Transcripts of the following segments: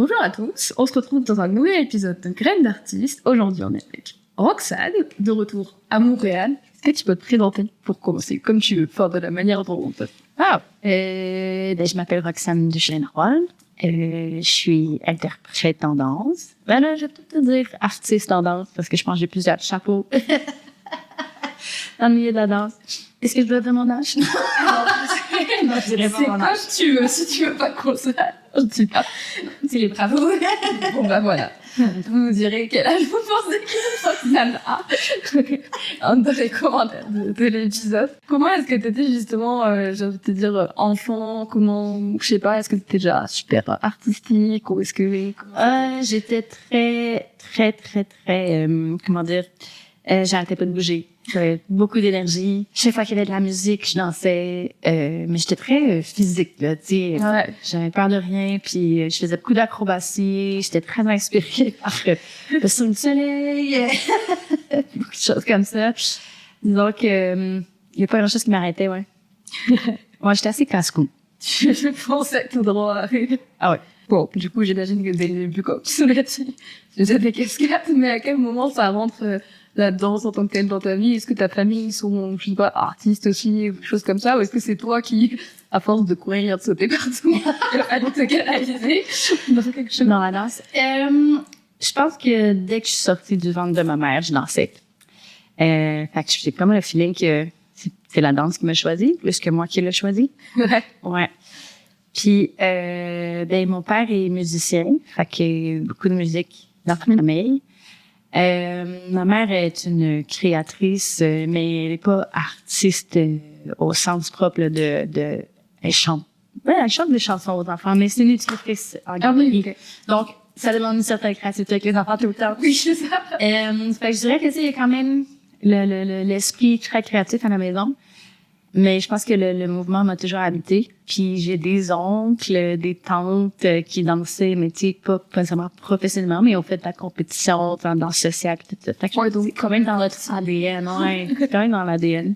Bonjour à tous, on se retrouve dans un nouvel épisode de Graines d'artistes. Aujourd'hui, on est avec Roxane, de retour à Montréal. Est-ce que tu peux te présenter pour commencer, comme tu veux, enfin, de la manière dont on peut. Je m'appelle Roxane Duchesne-Roy. Je suis interprète en danse. Ben là, je vais peut-être te dire artiste en danse, parce que je pense que j'ai plusieurs chapeaux dans le milieu de la danse. Est-ce que je dois dire mon âge? Non, je dirais pas mon âge. C'est comme tu veux, si tu veux pas qu'on se je dis pas. C'est les bravos. Bon, bah voilà. Vous nous direz quel âge vous pensez que Roxane a dans les commentaires de l'épisode. Comment est-ce que t'étais justement, j'ai envie de te dire, enfant, comment, je sais pas, est-ce que t'étais déjà super artistique ou est-ce que... J'étais très, comment dire, j'arrêtais pas de bouger. J'avais beaucoup d'énergie. Chaque fois qu'il y avait de la musique, je dansais. Mais j'étais très physique, là, tu sais. Ouais. J'avais peur de rien, puis je faisais beaucoup d'acrobatie. J'étais très inspirée par le son du soleil. Beaucoup de choses comme ça. Disons que il y a pas grand-chose qui m'arrêtait, ouais. Moi, j'étais assez casse-cou. Je pensais tout droit. Ah ouais. Bon, du coup, j'imagine que dès le début, comme tu l'as dit, tu faisais des cascades, mais à quel moment ça rentre la danse en tant que telle dans ta vie? Est-ce que ta famille, ils sont, je sais pas, artistes aussi, ou des choses comme ça, ou est-ce que c'est toi qui, à force de courir et de sauter partout, à te canaliser dans quelque chose? Dans la danse. Je pense que dès que je suis sortie du ventre de ma mère, je dansais. Fait que j'ai comme le feeling que c'est la danse qui m'a choisi, plus que moi qui l'ai choisi. Ouais. Ouais. Puis, mon père est musicien, fait qu'il y a beaucoup de musique dans la famille. Ma mère est une créatrice, mais elle est pas artiste au sens propre là, de elle chante. Ouais, elle chante des chansons aux enfants, mais c'est une utilisatrice en galerie. Okay. Donc, ça demande une certaine créativité avec les enfants tout le temps. Oui, c'est ça. Fait que je dirais que il y a quand même l'esprit très créatif à la maison. Mais je pense que le mouvement m'a toujours habité. Puis j'ai des oncles, des tantes qui dansaient, mais tu sais, pas nécessairement professionnellement, mais ont fait de la compétition, dans danse sociale, tout ça. Fait que Ouais, donc, c'est quand même dans notre ADN, ouais. C'est quand même dans l'ADN.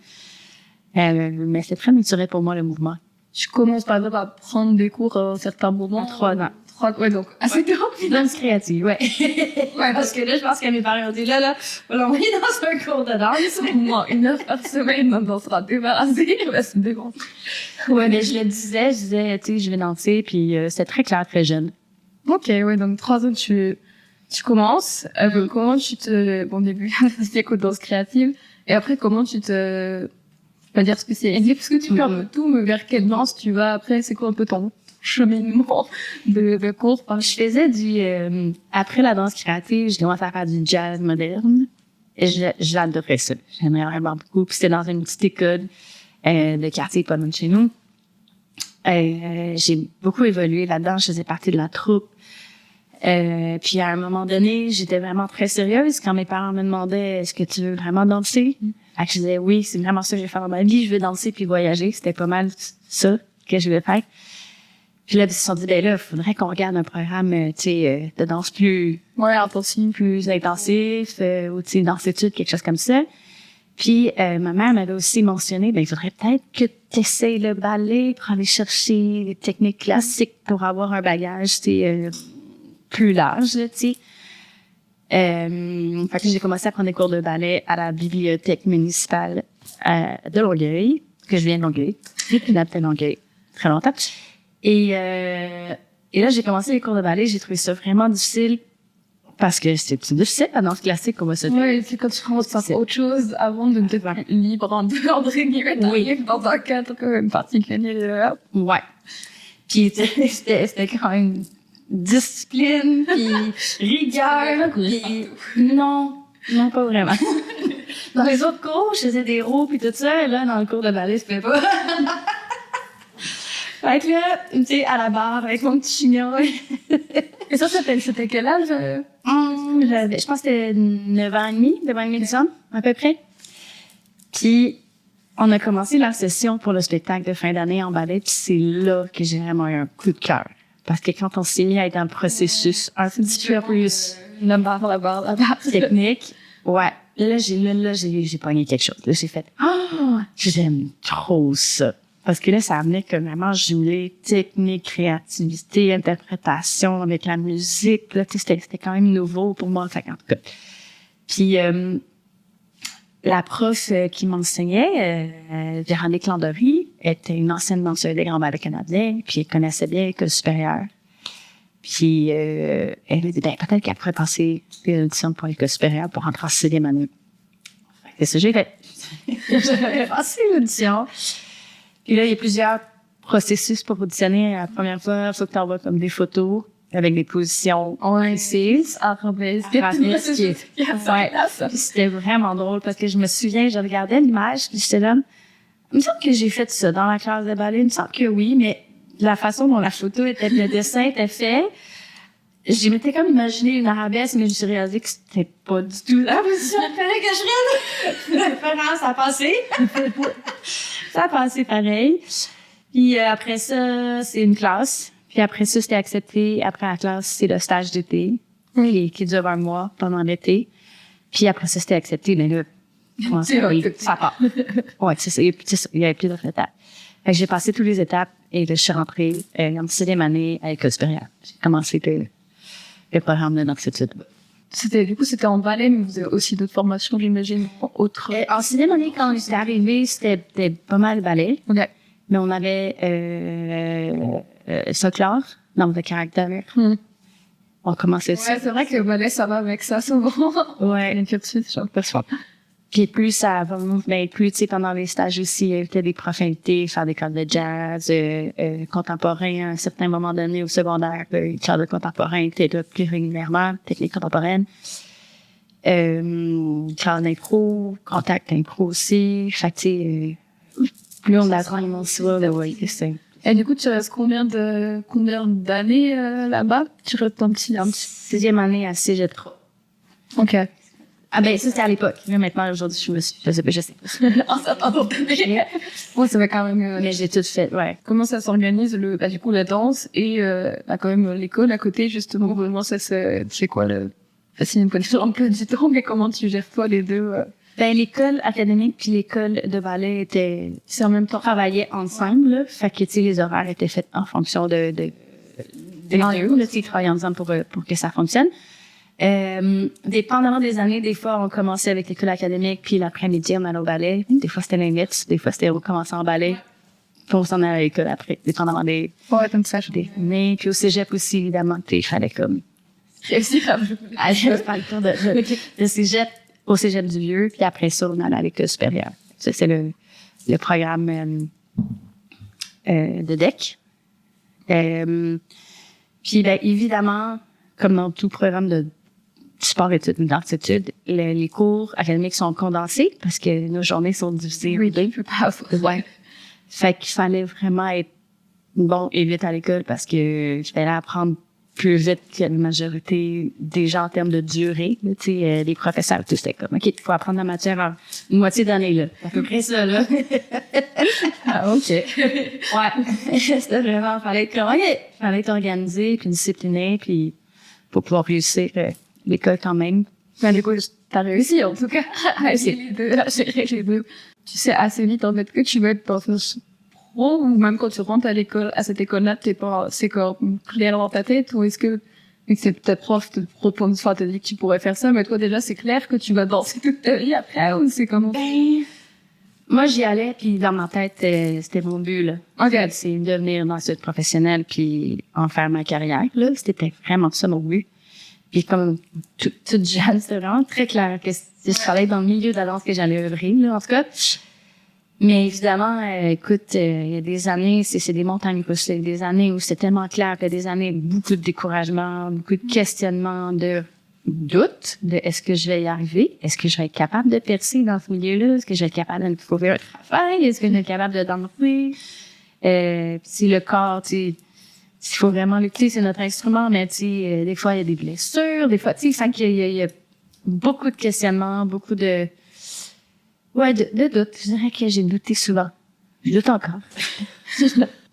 Mais c'est très naturel pour moi, le mouvement. je commence par exemple à prendre des cours à un certain moment. 3 ans. Ouais, donc, assez tôt. Danse créative, ouais. Ouais, Parce que là, je pense que mes parents ont dit, là, on l'a envoyé dans un cours de danse. au moins 1 heure par semaine, on sera débarrassé, il va se dégonfler. Ouais, mais je disais, tu sais, je vais danser, puis c'était très clair, très jeune. Ok, ouais, donc 3 ans, tu commences. Comment tu te, bon, au début, c'est quoi, danse créative. Et après, comment tu te, je vais pas dire spécialisé, parce que tu fais un peu tout, mais vers quelle danse tu vas après, c'est quoi un peu ton cheminement de cours? Je faisais après la danse créative, j'ai commencé à faire du jazz moderne. Et j'adorais ça. J'aimais vraiment beaucoup. Puis c'était dans une petite école de quartier pas loin de chez nous. J'ai beaucoup évolué là-dedans. Je faisais partie de la troupe. Puis à un moment donné, j'étais vraiment très sérieuse quand mes parents me demandaient est-ce que tu veux vraiment danser? Fait que je disais oui, c'est vraiment ça que je vais faire dans ma vie. Je veux danser puis voyager. C'était pas mal ça que je voulais faire. Puis là, ils se sont dit, ben là, faudrait qu'on regarde un programme, tu sais, de danse plus intensif, ou tu sais, danse-études, quelque chose comme ça. Puis ma mère m'avait aussi mentionné, ben il faudrait peut-être que tu essayes le ballet pour aller chercher des techniques classiques pour avoir un bagage, tu sais, plus large, tu sais. Fait que j'ai commencé à prendre des cours de ballet à la bibliothèque municipale de Longueuil, que je viens de Longueuil, puis de Longueuil, très longtemps. Et là, j'ai commencé les cours de ballet. J'ai trouvé ça vraiment difficile parce que c'est difficile la danse classique, on va se dire. Ouais, c'est quand tu commences par autre chose avant de te faire libre en dehors de guillemets, t'arrives dans un cadre quand même particulier. Ouais. Puis c'était quand même discipline, puis rigueur, puis non, pas vraiment. Dans les autres cours, je faisais des roues puis tout ça, et là, dans le cours de ballet, je faisais pas. Fait que là, tu sais, à la barre, avec mon petit chignon. Et ça, c'était quel âge? Je pense que c'était 9 ans et demi, 10 ans, à peu près. Puis, on a commencé la session pour le spectacle de fin d'année en ballet, puis c'est là que j'ai vraiment eu un coup de cœur. Parce que quand on s'est mis à être dans le processus un petit peu plus la barre technique, ouais. Là, j'ai pogné quelque chose. Là, j'ai fait, j'aime trop ça. Parce que là, ça amenait que vraiment jumeler technique, créativité, interprétation avec la musique. Là, tu sais, c'était quand même nouveau pour moi, en tout cas. Puis, la prof qui m'enseignait, Véronique Landry, était une ancienne danseuse des Grands Ballets canadiens, puis elle connaissait bien l'école supérieure. Puis, elle m'a dit, peut-être qu'elle pourrait passer une audition pour l'école supérieure pour rentrer en 6e année. C'est ce que j'ai fait. J'avais passé l'audition. Puis là, il y a plusieurs processus pour auditionner. La première fois, il faut que tu envoies comme des photos avec des positions précises. C'était vraiment drôle parce que je me souviens, je regardais l'image, puis j'étais là, il me semble que j'ai fait ça dans la classe de ballet. Il me semble que oui, mais la façon dont la photo était, le dessin était fait, je m'étais comme imaginé une arabesque, mais je me suis réalisé que c'était pas du tout la position. Il fallait que je rêve. Ça a passé. Ça a passé pareil. Puis après ça, c'est une classe. Puis après ça, c'était accepté. Après la classe, c'est le stage d'été qui dure 1 mois pendant l'été. Puis après ça, c'était accepté. Mais là, ça part. Ouais, c'est ça. Il y avait plus d'autres étapes. Fait que j'ai passé toutes les étapes et là, je suis rentrée en 6e année à l'école supérieure. J'ai commencé le programme de d'aptitude. Du coup, c'était en ballet, mais vous avez aussi d'autres formations, j'imagine, autres. En 6e année, quand j'étais arrivée, c'était pas mal ballet. Okay. Mais on avait folklore, langue de caractère. On commençait ça. Ouais, c'est vrai que le ballet, ça va avec ça, souvent. Ouais. Une cursus, je pense. Puis plus ça va, ben plus, tu sais, pendant les stages aussi, il y avait des profanités, faire des cours de jazz, contemporain, à un certain moment donné au secondaire, les cours de contemporain étaient là plus régulièrement, technique contemporaine. Cours d'impro, contact impro aussi. Fait que, tu sais, plus on apprend ça, là, ouais, c'est. Et du coup, tu restes combien d'années là-bas? Tu restes un petit. 6e année à Cégep 3. Ok. Ah ben ça c'était à l'époque. Mais maintenant aujourd'hui je sais pas. Bon, ça va quand même. Mais j'ai tout fait, ouais. Comment ça s'organise du coup la danse et quand même l'école à côté justement. Comment ça c'est quoi c'est une bonne emploi du temps, mais comment tu gères toi les deux? Ben l'école académique puis l'école de ballet c'est en même temps travaillaient ensemble. Là. Fait que tu sais les horaires étaient faits en fonction des deux. Là, tu travailles ensemble pour que ça fonctionne. Dépendamment des années, des fois on commençait avec l'école académique puis l'après-midi on allait au ballet. Des fois c'était l'inverse, des fois c'était on commençait en ballet puis on s'en allait à l'école après, dépendamment des années. Puis au cégep aussi évidemment, il fallait comme réussir à faire le tour de cégep au cégep du Vieux puis après ça on allait à l'école supérieure. Ça c'est le programme de DEC. Puis ben évidemment comme dans tout programme de sport-études ou d'art-études, les cours académiques sont condensés parce que nos journées sont divisées. Oui, ouais. Fait qu'il fallait vraiment être bon et vite à l'école parce que je fallait apprendre plus vite que la majorité des gens en termes de durée. Tu sais, les professeurs, tout c'était comme, OK, il faut apprendre la matière en une moitié d'année, là. À peu près ça, là. Ah, OK. Ouais. C'était vraiment, fallait être organisé, puis discipliné, puis pour pouvoir réussir l'école quand même. Ben, du coup, t'as réussi, en tout cas, à gérer les deux. Tu sais assez vite, en fait, que tu veux être danseuse pro, ou même quand tu rentres à cette école-là, c'est comme clair dans ta tête, ou est-ce que c'est ta prof te dit que tu pourrais faire ça, mais toi, déjà, c'est clair que tu vas danser toute ta vie après, ou c'est comment? Ben, moi, j'y allais, puis dans ma tête, c'était mon but, là. Okay. C'est devenir danseuse professionnelle, puis en faire ma carrière, là. C'était vraiment ça mon but. Puis comme toute jeune, c'était vraiment très clair que je fallait être dans le milieu de la danse que j'allais œuvrer, là, en tout cas. Mais évidemment, écoute, il y a des années, c'est des montagnes russes. Il y a des années où c'est tellement clair, il y a des années beaucoup de découragement, beaucoup de questionnement, de doute de est-ce que je vais y arriver? Est-ce que je vais être capable de percer dans ce milieu-là? Est-ce que je vais être capable de trouver un travail? Est-ce que je vais être capable de danser? Si le corps, tu sais, il faut vraiment lutter, c'est notre instrument, mais tu sais, des fois il y a des blessures, des fois, tu sais, il y a beaucoup de questionnements, beaucoup de doutes. Je dirais que j'ai douté souvent. Je doute encore.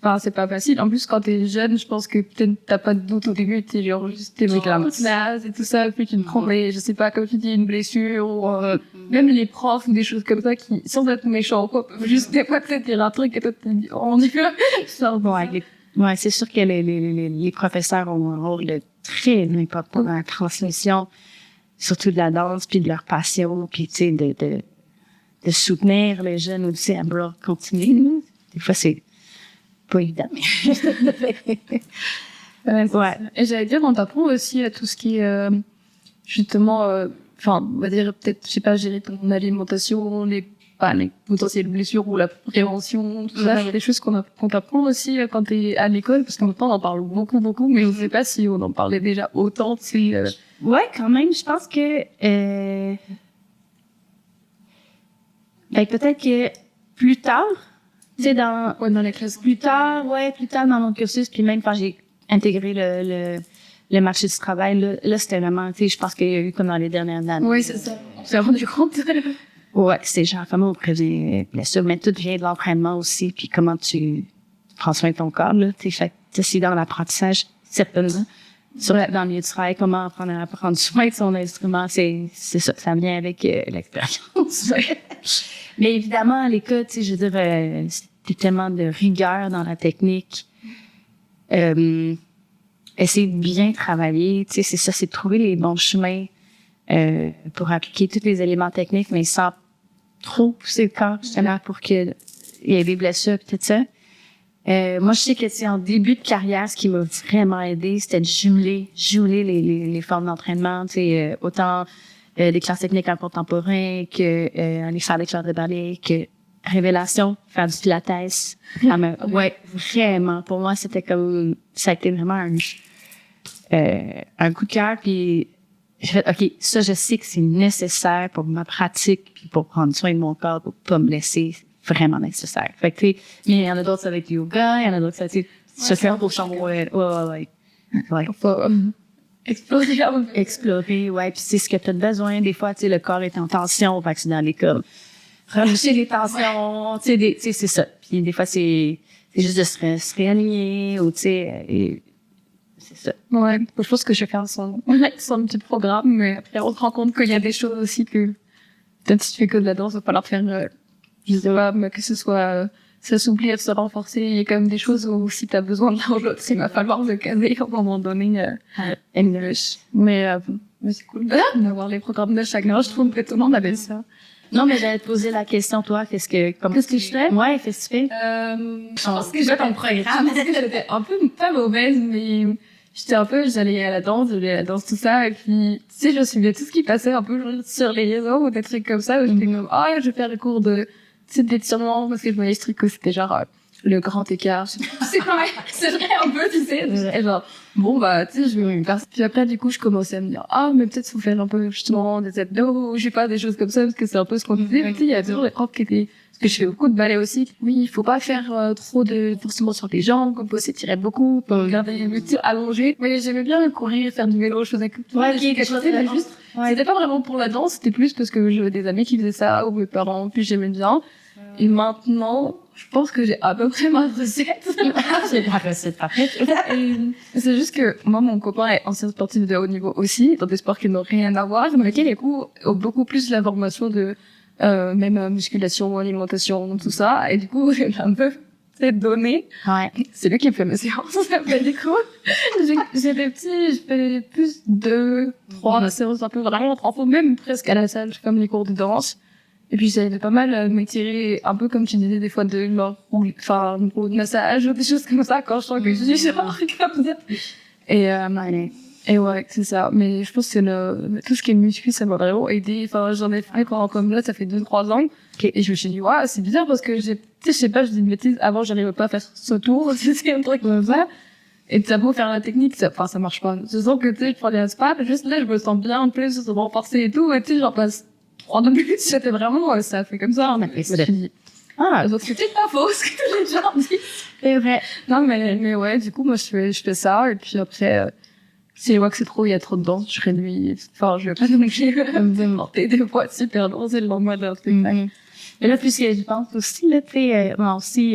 Enfin, c'est pas facile. En plus, quand t'es jeune, je pense que peut-être t'as pas de doute au début, t'es genre juste, t'es naze et tout ça, puis tu te prends, je sais pas, comme tu dis, une blessure ou, même les profs ou des choses comme ça qui, sans être méchants, quoi, peuvent juste des fois peut-être dire un truc et toi tu te dis, oh, on y va. Ouais, c'est sûr que les professeurs ont un rôle très important dans la transmission, surtout de la danse, puis de leur passion, puis tu sais, de soutenir les jeunes aussi à vouloir continuer. Des fois, c'est pas évident. Ouais. Et j'allais dire, on t'apprend aussi à tout ce qui est, justement, enfin, on va dire peut-être, je sais pas, gérer ton alimentation, les potentielles blessures ou la prévention, tout ça, c'est des choses qu'on t'apprend aussi quand t'es à l'école, parce qu'en même temps, on en parle beaucoup, mais on sait pas si on en parlait déjà autant, tu sais. Ouais, quand même, je pense que, peut-être que plus tard, tu sais, dans les classes. plus tard dans mon cursus, puis même quand j'ai intégré le marché du travail, là c'était vraiment, tu sais, je pense qu'il y a eu comme dans les dernières années. Oui, c'est ça. C'est vraiment du compte. Ouais, c'est genre comment on prévient blessure, mais tout vient de l'entraînement aussi, puis comment tu prends soin de ton corps, là, tu sais, c'est dans l'apprentissage, certainement. Dans le milieu du travail, comment apprendre à prendre soin de son instrument, c'est ça vient avec l'expérience. Mais évidemment, à l'école, tu sais, je veux dire, c'était tellement de rigueur dans la technique. Essayer de bien travailler, tu sais, c'est ça, c'est de trouver les bons chemins pour appliquer tous les éléments techniques, mais sans trop pousser le corps, justement, pour qu'il y ait des blessures et tout ça. Moi, je sais que c'est en début de carrière, ce qui m'a vraiment aidé, c'était de jumeler les formes d'entraînement, tu sais, autant des classes techniques en contemporain que aller faire des classes de ballet, que révélation, faire du pilates. Ouais, vraiment. Pour moi, c'était comme, ça a été vraiment un coup de cœur, puis j'ai fait, OK, ça, je sais que c'est nécessaire pour ma pratique, puis pour prendre soin de mon corps, pour pas me blesser. Vraiment nécessaire. Fait que, tu sais, mais il y en a d'autres avec le yoga, il y en a d'autres avec, se faire pour chambre, ouais. Explorer, ouais, puis c'est ce que t'as besoin. Des fois, tu sais, le corps est en tension, fait que c'est dans les comme, relâcher les tensions, tu sais, c'est ça. Puis des fois, c'est juste de se réaligner, ou tu sais, c'est ça. Ouais, je pense que je vais faire son petit programme, mais après, on se rend compte qu'il y a des choses aussi que, peut-être si tu fais que de la danse, il va falloir faire, je sais pas, mais que ce soit s'assouplir, se renforcer, il y a quand même des choses où si t'as besoin de l'un ou l'autre, il va falloir le caser à un moment donné. Mais c'est cool d'avoir les programmes de chacun. Je trouve que tout le monde avait ça. Non, mais j'allais te poser la question, toi, qu'est-ce que je fais? Ouais, qu'est-ce que tu fais? Je pense que j'ai ton programme. J'étais un peu pas mauvaise, mais j'allais à la danse, tout ça, et puis, tu sais, je suivais tout ce qui passait un peu sur les réseaux ou des trucs comme ça, où j'étais comme, je vais faire le cours de, tu sais, d'étirement, parce que je voyais que c'était genre, le grand écart. C'est vrai un peu, tu sais. Et genre, bon, bah, tu sais, je vais me faire. Puis après, du coup, je commençais à me dire, mais peut-être faut faire un peu, justement, des abdos, je sais pas, des choses comme ça, parce que c'est un peu ce qu'on disait. Mais tu sais, il y a toujours les profs qui étaient, parce que je fais beaucoup de ballet aussi. Oui, il faut pas faire trop de forcément sur les jambes, comme faut s'étirer beaucoup, pour garder le tir allongé. Mais j'aimais bien courir, faire du vélo, je faisais quelque chose, mais juste, c'était pas vraiment pour la danse, c'était plus parce que j'avais des amis qui faisaient ça, ou mes parents, puis j'aimais bien. Et maintenant, je pense que j'ai à peu près ma recette. J'ai la recette parfaite. C'est juste que moi, mon copain est ancien sportif de haut niveau aussi, dans des sports qui n'ont rien à voir, mais qui, du coup, ont beaucoup plus la formation de même musculation, alimentation, tout ça. Et du coup, j'ai un peu donné. Ouais. C'est lui qui a fait mes séances. Du coup, j'ai des petits, je fais plus 2, 3 séances un peu vraiment, même presque à la salle, comme les cours de danse. Et puis j'avais pas mal m'étirer un peu comme tu disais des fois de massage ou des choses comme ça quand je sens que je suis genre comme ça. Et ouais, c'est ça. Mais je pense que tout ce qui est muscu, ça m'a vraiment aidé. Enfin, j'en ai fait comme là, ça fait 2-3 ans. Okay. Et je me suis dit, c'est bizarre parce que je sais pas, je dis une bêtise, avant j'arrivais pas à faire ce tour, c'est un truc comme ça. Et t'as beau faire la technique, ça marche pas. Je sens que tu sais, je prends des spas, juste là, je me sens bien, en plus, je me renforcer et tout, et tu sais, j'en passe 3 minutes, c'était vraiment, ça fait comme ça, on a fait ça. Donc c'était pas faux, ce que j'ai déjà dit. C'est vrai. Non, mais ouais, du coup, moi, je fais ça, et puis après, si je vois que c'est trop, il y a trop de danse, je réduis, je vais pas non plus me monter des fois super lourd, c'est le lendemain d'un truc. Mais là, puisque je pense aussi, là, tu sais, aussi,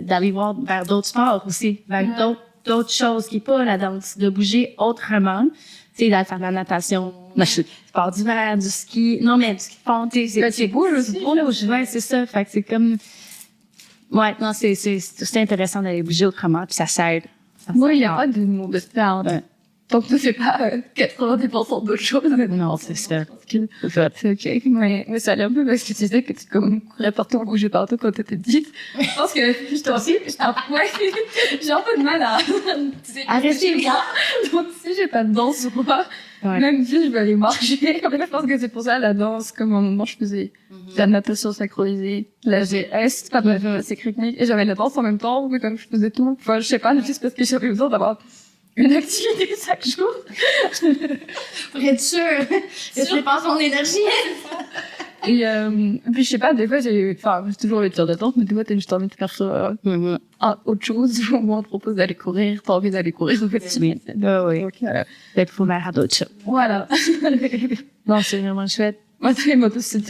d'aller voir vers d'autres sports aussi, vers d'autres d'autres choses qui est pas la danse, de bouger autrement. Tu sais, d'aller faire de la natation, du sport d'hiver, du ski. Non, mais du ski de fond, tu sais, c'est bouge aussi. Ouais, c'est ça. Fait que c'est comme, ouais, non, c'est intéressant d'aller bouger autrement, puis ça s'aide. Oui, il y a pas de monde de faire. Ouais. Tant que tu fais pas 90% d'autres choses. Non, c'est ça. C'est ok. Mais ça allait un peu parce que tu disais que tu courais partout, bougeais partout quand t'étais petite. Je pense que je t'en suis, j'ai un peu de mal à arrêter bien. Donc si j'ai pas de danse ou pas, Ouais. même si je vais aller marcher. Je pense que c'est pour ça la danse, comme à un moment je faisais de la natation synchronisée, la GS, c'est rythmique, et j'avais la danse en même temps, mais comme je faisais tout, enfin je sais pas, juste parce que j'avais besoin d'avoir une activité chaque jour. Pour être sûr. Je dépense mon énergie. Et puis je sais pas, des fois j'ai toujours le tir d'attente, mais des fois t'as juste envie de faire ça, autre chose, ou moi on te propose d'aller courir, t'as envie d'aller courir, en fait. Oui. Donc, D'être ouvert à d'autres choses. voilà. Non, c'est vraiment chouette. Moi, tu les motos, c'est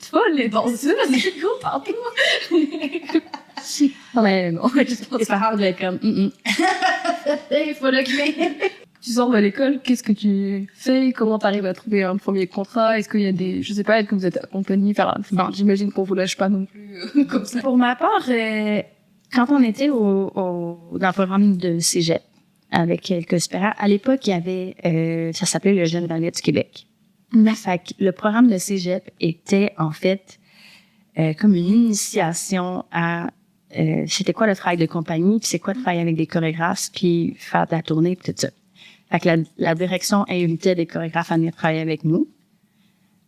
folle, les danseuses, les cours partout. Ouais, non, Les parents devaient être comme, il faut l'occuper. Tu sors de l'école, qu'est-ce que tu fais? Comment t'arrives à trouver un premier contrat? Est-ce qu'il y a des, je sais pas, est-ce que vous êtes accompagné? Enfin, j'imagine qu'on vous lâche pas non plus, comme ça. Pour ma part, quand on était dans le programme de cégep avec quelques Spera, à l'époque, il y avait, ça s'appelait le Jeune Ballet du Québec. Fait que le programme de cégep était, en fait, comme une initiation à c'était quoi le travail de compagnie, puis c'est quoi de travailler avec des chorégraphes, puis faire de la tournée, puis tout ça. Fait que la direction invitait des chorégraphes à venir travailler avec nous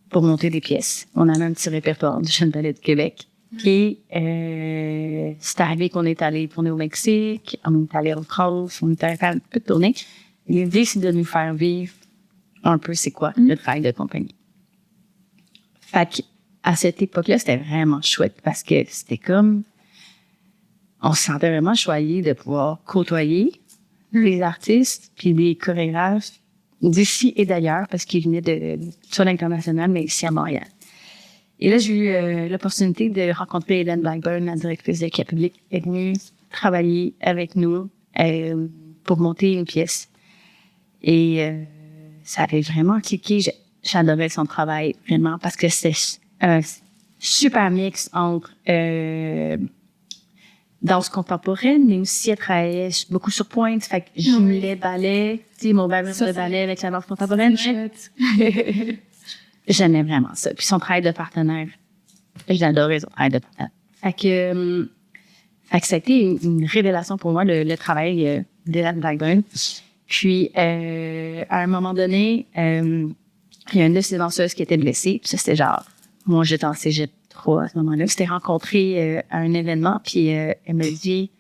pour monter des pièces. On avait un petit répertoire du Jeune Ballet de Québec. Puis, c'est arrivé qu'on est allé tourner au Mexique, on est allé en France, on est allé faire un peu de tournée. L'idée, c'est de nous faire vivre un peu c'est quoi le travail de compagnie. Fait que, à cette époque-là, c'était vraiment chouette parce que c'était comme, on se sentait vraiment choyé de pouvoir côtoyer les artistes puis les chorégraphes d'ici et d'ailleurs parce qu'ils venaient de soit l'international mais ici à Montréal. Et là, j'ai eu l'opportunité de rencontrer Hélène Blackburn, la directrice de Quai Public, est venue travailler avec nous pour monter une pièce. Et ça avait vraiment cliqué. J'adorais son travail, vraiment, parce que c'est un super mix entre danse contemporaine, mais aussi elle travaillait beaucoup sur pointe. Fait que je mêlais ballet, tu sais, mon background de ballet avec la danse contemporaine. J'aimais vraiment ça. Puis son travail de partenaire, j'adorais son travail de partenaire. Fait que ça a été une révélation pour moi, le travail d'Hélène Blackburn. Puis, à un moment donné, il y a une de ces danseuses qui était blessée. Puis ça, c'était genre, moi, j'étais en cégep 3 à ce moment-là. On s'était rencontrés à un événement. Puis, elle me dit,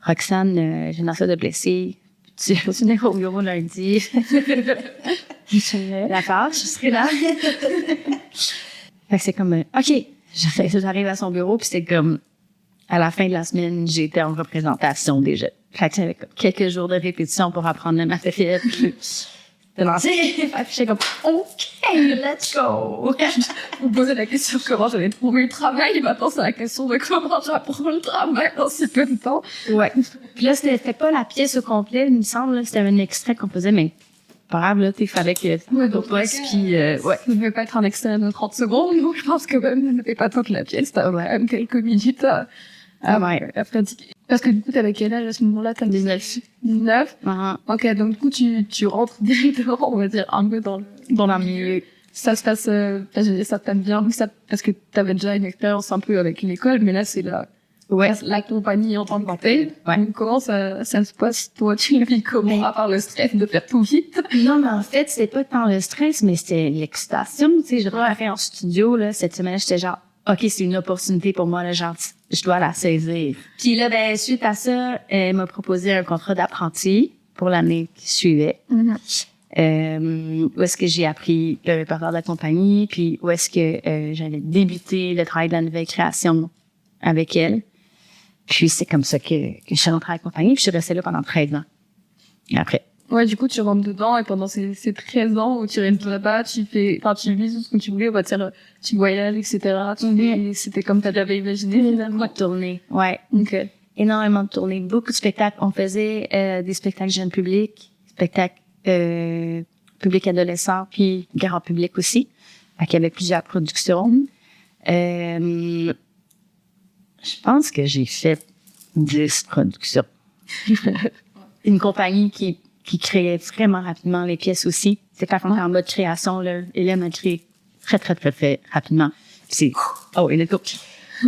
Roxane, j'ai une danseuse de blessée. Tu vas venir au bureau lundi. D'accord, je serai là. Fait que c'est comme, OK. J'arrive à son bureau, puis c'est comme, à la fin de la semaine, j'étais en représentation déjà. Fait que j'avais quelques jours de répétition pour apprendre le matériel. De lancer. Fait que j'étais comme, OK, let's go. Vous posez la question comment j'allais trouver le travail, et maintenant c'est la question de comment j'apprends le travail dans si peu de temps. Ouais. Puis là, c'était pas la pièce au complet, il me semble, là, c'était un extrait qu'on faisait, mais pas grave, là, fallait que donc poste, puis ouais. Ça ne devait pas être un extrait de 30 secondes, donc je pense que même, ça ne fait pas toute la pièce, t'as même quelques minutes à pratiquer. Parce que du coup, t'avais quel âge à ce moment-là? T'as 19? 19? Ok, donc du coup, tu rentres directement, on va dire, un peu dans la milieu. Ça se passe, ça t'aime bien, parce que t'avais déjà une expérience un peu avec l'école, mais là, c'est la compagnie en tant que telle. Ouais. Donc, comment ça se passe? Toi, tu le vis comment? À part le stress de faire tout vite? Non, mais en fait, c'était pas tant le stress, mais c'était l'excitation. Tu sais, je rentrais en studio, là, cette semaine, j'étais genre, OK, c'est une opportunité pour moi, là, genre, je dois la saisir. Puis là, ben, suite à ça, elle m'a proposé un contrat d'apprenti pour l'année qui suivait. Où est-ce que j'ai appris le répertoire de la compagnie, puis où est-ce que j'allais débuter le travail de la nouvelle création avec elle. Puis c'est comme ça que je suis rentrée à la compagnie, puis je suis restée là pendant 13 ans. Et après. Ouais, du coup, tu rentres dedans, et pendant ces 13 ans où tu restes là-bas, tu vis tout ce que tu voulais, on va dire, tu voyages, etc. Et c'était comme t'avais imaginé, finalement. Tourner. Ouais. Ok. énormément de tournées, beaucoup de spectacles. On faisait des spectacles jeunes publics, spectacles public adolescent, puis grand public aussi. Fait qu'il y avait plusieurs productions. Je pense que j'ai fait 10 productions. Une compagnie qui créait vraiment rapidement les pièces aussi. C'est quand on est en mode création, là, Hélène a créé très rapidement. Puis c'est, et le coup.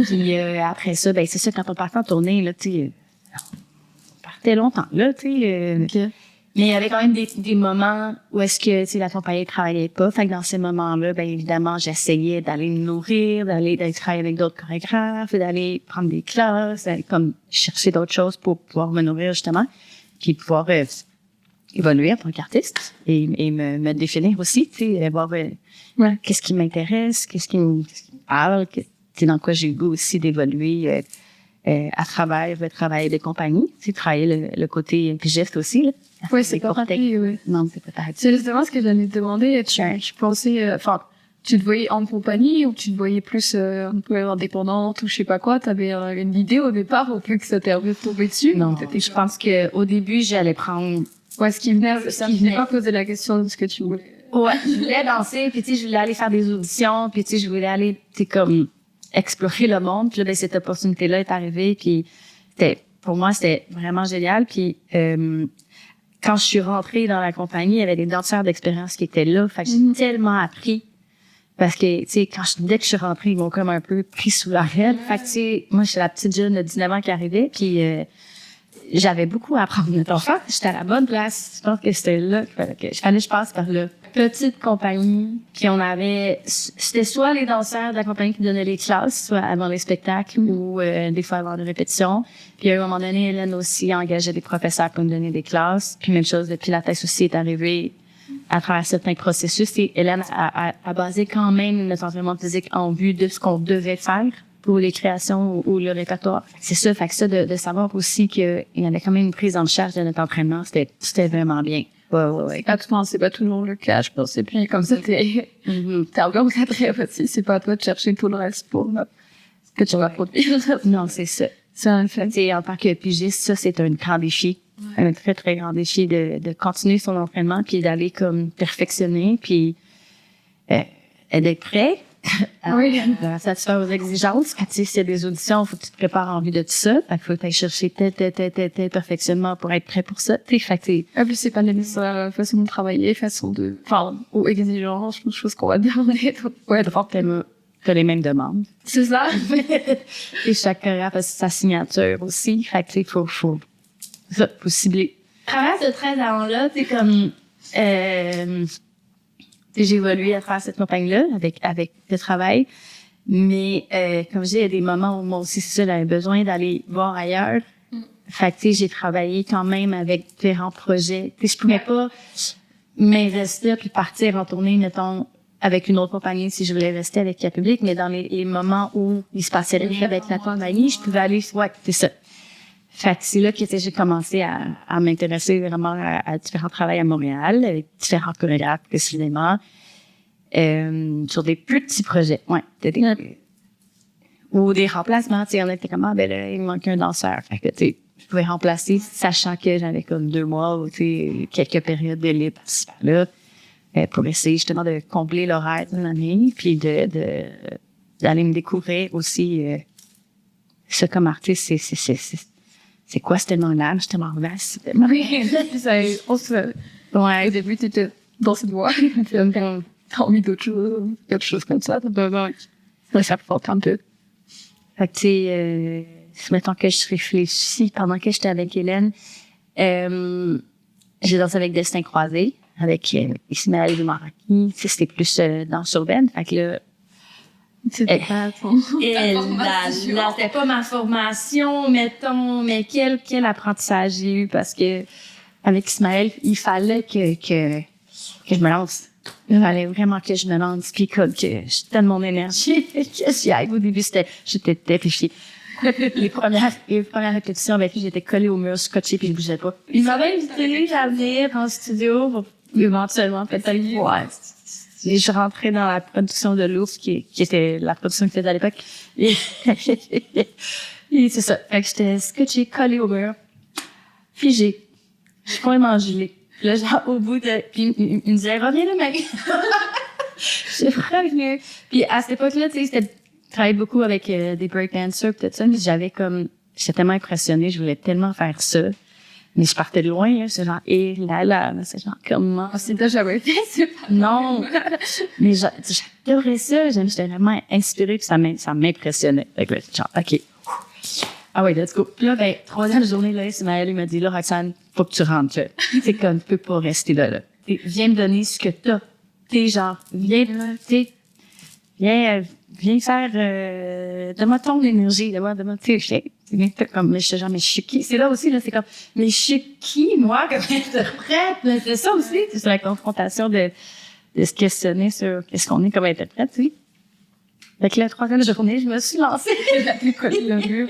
Puis après ça, ben c'est ça, quand on partait en tournée, là, tu sais, on partait longtemps, là, tu sais. Okay. Mais il y avait quand même des moments où est-ce que, tu sais, la compagnie travaillait pas. Fait que dans ces moments-là, ben évidemment, j'essayais d'aller me nourrir, d'aller travailler avec d'autres chorégraphes, d'aller prendre des classes, d'aller comme chercher d'autres choses pour pouvoir me nourrir, justement, puis pouvoir évoluer en tant qu'artiste et me définir aussi, tu sais, voir qu'est-ce qui m'intéresse, qu'est-ce qui me parle, c'est dans quoi j'ai le goût aussi d'évoluer à travers le travail de compagnie, tu sais, travailler le côté geste aussi, là. Ouais, c'est pas rapide, oui. Non, c'est pas pareil. C'est justement ce que j'allais te demander. Tu pensais, enfin, tu te voyais en compagnie ou tu te voyais plus un peu indépendante ou je sais pas quoi? T'avais une idée au départ ou que ça t'est tombé dessus? Non, je pense que au début, j'allais prendre... Ouais, ce qui venait pas poser la question de ce que tu voulais. Ouais, je voulais danser, puis tu sais, je voulais aller faire des auditions, puis tu sais, je voulais aller, tu sais, comme explorer le monde. Puis là, ben, cette opportunité-là est arrivée, puis pour moi, c'était vraiment génial. Puis quand je suis rentrée dans la compagnie, il y avait des danseurs d'expérience qui étaient là. Fait que j'ai tellement appris. Parce que, tu sais, dès que je suis rentrée, ils m'ont comme un peu pris sous la raide. Fait que, tu sais, moi, j'étais la petite jeune de 19 ans qui arrivait, puis j'avais beaucoup à apprendre de enfant. J'étais à la bonne place. Je pense que c'était là qu'il fallait que je passe par là. Petite compagnie, puis on avait... C'était soit les danseurs de la compagnie qui donnaient les classes, soit avant les spectacles ou des fois avant les répétitions. Puis à un moment donné, Hélène aussi engageait des professeurs pour nous donner des classes. Puis même chose, le Pilates aussi est arrivé à travers certains processus. Et Hélène a basé quand même notre entraînement physique en vue de ce qu'on devait faire pour les créations ou le répertoire. C'est ça, fait que ça, de savoir aussi qu'il y avait quand même une prise en charge de notre entraînement, c'était vraiment bien. Ouais. Ah, tu penses, c'est pas toujours le cas, je pense. Et puis, comme ça, t'es encore encadré aussi. C'est pas à toi de chercher tout le reste pour ce que tu vas produire. Non, c'est ça. C'est un fait. T'sais, en tant que pigiste, ça, c'est un grand défi. Ouais. Un très, très grand défi de continuer son entraînement puis d'aller comme perfectionner puis d'être prêt à satisfaire aux exigences. Tu sais, s'il y a des auditions, faut que tu te prépares en vue de tout ça. Fait qu'il faut aller chercher tel perfectionnement pour être prêt pour ça. Fait que ah, puis c'est pas nécessaire façon de travailler, ou exigence, chose qu'on va demander. Ouais, de forte t'as les mêmes demandes. C'est ça. Et chaque chorégraphe a sa signature aussi. Fait que, faut cibler. À travers ce 13 ans-là, c'est comme, j'ai évolué à travers cette compagnie-là avec le travail. Mais, comme je dis, il y a des moments où moi aussi, c'est ça, j'avais besoin d'aller voir ailleurs. Fait que, j'ai travaillé quand même avec différents projets. Je pouvais pas m'investir puis partir en tournée, mettons, avec une autre compagnie si je voulais rester avec la public, mais dans les moments où il se passait rien avec la compagnie, je pouvais aller, c'est ça. Fait que c'est là que j'ai commencé à m'intéresser vraiment à différents travails à Montréal, avec différents chorégraphes précisément, sur des plus petits projets, ou des remplacements, tu sais, on était comme, ben là, il me manque un danseur. Fait que, tu sais, je pouvais remplacer, sachant que j'avais comme 2 mois ou, tu sais, quelques périodes de libre, là, pour essayer justement de combler l'horaire d'une année, puis d'aller me découvrir aussi, ça comme artiste, c'est quoi, c'est tellement large, c'est tellement vaste. Oui, au début, t'étais dans cette voie, t'as envie d'autre chose, quelque chose comme ça, ça porte un peu. Fait que, tu sais, mettons que je réfléchis, pendant que j'étais avec Hélène, j'ai dansé avec Destin Croisé, avec Ismaël de Maraki, c'était plus danse urbaine, fait que là, c'était pas c'était pas ma formation, mettons, mais quel apprentissage j'ai eu, parce que avec Ismaël, il fallait que je me lance. Il fallait vraiment que je me lance, puis que je donne mon énergie, que j'y aille. Au début, j'étais terrifiée. Les premières répétitions avec lui, j'étais collée au mur, scotchée, puis je bougeais pas. Il m'avait invité à venir en studio pour éventuellement peut-être voir. Je rentrais dans la production de l'ours, qui était la production que je faisais à l'époque. Et c'est ça. Fait que j'étais scotchée, collée au mur, figée. Je suis complètement gelée. Puis là, genre, au bout de... Puis il me disait, reviens demain. Je suis revenue. Puis à cette époque-là, tu sais, je travaillais beaucoup avec des breakdancers pis tout ça, mais j'étais tellement impressionnée, je voulais tellement faire ça. Mais je partais de loin, hein, c'est genre, c'est genre, comment? C'est déjà jamais fait, c'est pas... Non. Mais j'adorais ça, j'étais vraiment inspirée pis ça m'impressionnait. Fait que là, genre, OK. Ah ouais, let's go. Puis là, ben, 3e journée, là, Ismaël, il m'a dit, là, Roxane, faut que tu rentres, là. C'est comme, tu peux pas rester là. Viens me donner ce que t'as. T'es genre, viens faire, donne-moi ton énergie, donne-moi, tu sais, comme, mais je suis genre, mais je suis qui? C'est là aussi, là, c'est comme, mais je suis qui, moi, comme interprète? C'est ça aussi, c'est la confrontation de se questionner sur qu'est-ce qu'on est comme interprète, tu sais. Fait que la 3e journée, je me suis lancée. J'ai collé le mur.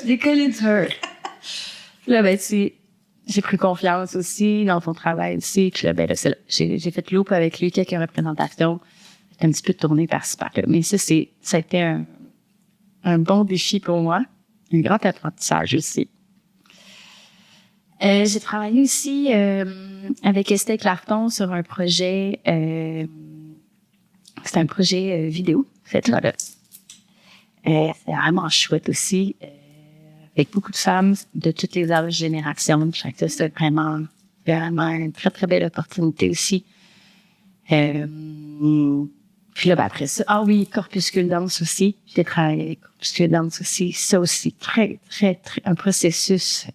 J'ai collé du mur. Là, ben, j'ai pris confiance aussi dans son travail aussi. Puis là, ben, là, c'est là. J'ai fait loop avec lui, quelques représentations. J'ai un petit peu tourné par-ci, par-là. Mais ça a été un bon défi pour moi. Un grand apprentissage aussi. J'ai travaillé aussi, avec Estelle Clarton sur un projet, c'est un projet vidéo, cette fois-là. C'est vraiment chouette aussi, avec beaucoup de femmes de toutes les âges, générations. Ça, c'est vraiment une très, très belle opportunité aussi. Puis là, ben, après ça, ah oui, Corpuscule Danse aussi. J'ai travaillé avec Corpuscule Danse aussi. Ça aussi, très, très, très, un processus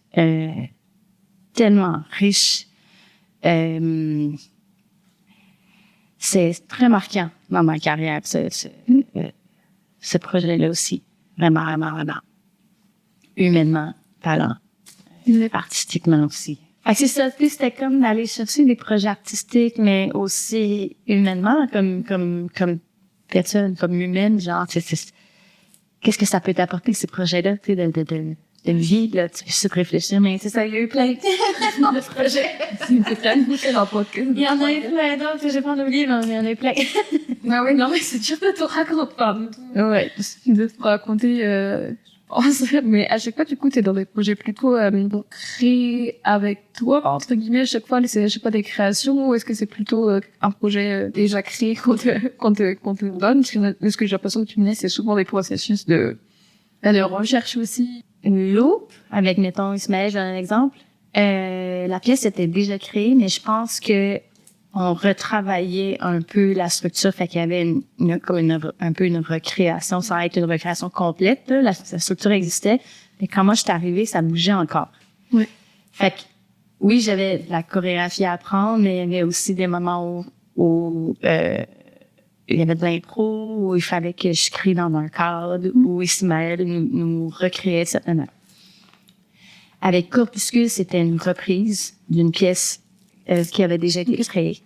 tellement riche. C'est très marquant dans ma carrière, ce projet-là aussi. Vraiment, vraiment, vraiment. Humainement, talent. Artistiquement aussi. Fait que c'est ça, c'était comme d'aller chercher des projets artistiques, mais aussi humainement, comme personne, comme humaine, genre, qu'est-ce que ça peut t'apporter, ces projets-là, tu sais, de vie, là, tu sais, de réfléchir, mais c'est ça, il y a eu plein de projets. Il y en a eu plein d'autres, j'ai pas oublié, mais il y en a eu plein. Ah oui, non, mais c'est dur de te raconter, pardon. Ouais. De te raconter, je pense. Mais à chaque fois, du coup, t'es dans des projets plutôt, créés avec toi, entre guillemets, à chaque fois, c'est, je sais pas, des créations, ou est-ce que c'est plutôt un projet déjà créé qu'on te donne? Parce que j'ai l'impression que tu me dis, c'est souvent des processus de recherche aussi. Loop, avec, mettons, Ismaël, j'ai un exemple. La pièce était déjà créée, mais je pense que on retravaillait un peu la structure, fait qu'il y avait un peu une recréation, sans être une recréation complète, là. La structure existait, mais quand moi j'étais arrivée, ça bougeait encore. Oui. Fait que, oui, j'avais de la chorégraphie à apprendre, mais il y avait aussi des moments où il y avait de l'impro, où il fallait que je crée dans un cadre, où Ismaël nous recréait certainement. Avec Corpuscule, c'était une reprise d'une pièce qui avait déjà été créée.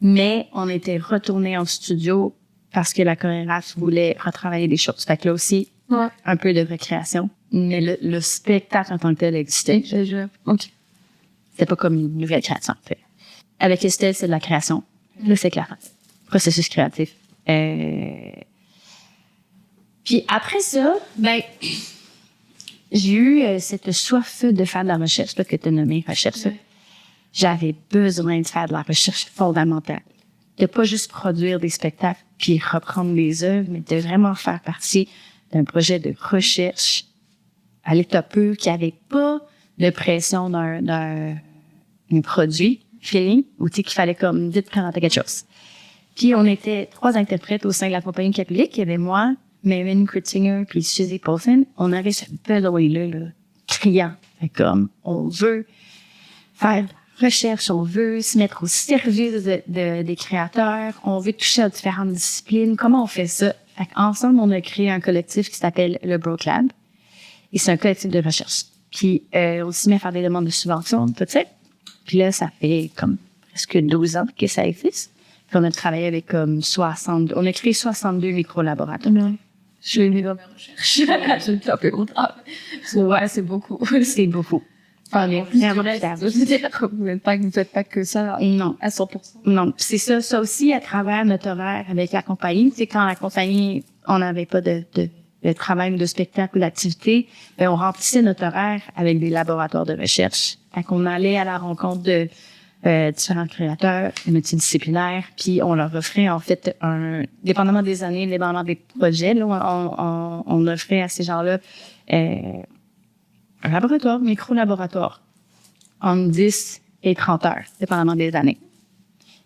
Mais on était retourné en studio parce que la chorégraphe voulait retravailler des choses. Fait que là aussi, un peu de recréation. Mais le spectacle en tant que tel existait. Ok. C'était pas comme une nouvelle création, en fait. Avec Estelle, c'est de la création. Là, c'est clair. Processus créatif. Puis après ça, ben, j'ai eu cette soif de faire de la recherche, là, que tu as nommé recherche. Ouais. J'avais besoin de faire de la recherche fondamentale. De pas juste produire des spectacles puis reprendre les œuvres, mais de vraiment faire partie d'un projet de recherche à l'état pur qui avait pas de pression d'un produit, feeling, ou tu sais, qu'il fallait comme vite présenter quelque chose. Puis on était 3 interprètes au sein de la compagnie catholique. Il y avait moi, Marion Kritzinger, puis Suzy Paulsen. On avait ce besoin-là, criant. Fait comme, on veut faire recherche, on veut se mettre au service des créateurs, on veut toucher à différentes disciplines. Comment on fait ça? Fait qu'ensemble, on a créé un collectif qui s'appelle le Broke Lab. Et c'est un collectif de recherche. Puis on s'y met à faire des demandes de subventions, tout ça. Puis là, ça fait comme presque 12 ans que ça existe. Puis on a travaillé avec comme 60... On a créé 62 micro-laboratoires. Je l'ai mis dans mes recherches. Je l'ai tapé au travail. Ouais, c'est beaucoup. C'est beaucoup. Enfin, vraiment, vous ne faites pas que ça. Non. À 100%. Non. C'est ça aussi à travers notre horaire avec la compagnie. C'est quand la compagnie, on n'avait pas de de travail ou de spectacle ou d'activité, on remplissait notre horaire avec des laboratoires de recherche. Fait qu'on allait à la rencontre de différents créateurs, multidisciplinaires, puis on leur offrait en fait dépendamment des années, dépendamment des projets, là, on offrait à ces gens-là un laboratoire, micro-laboratoire, entre 10 et 30 heures, dépendamment des années.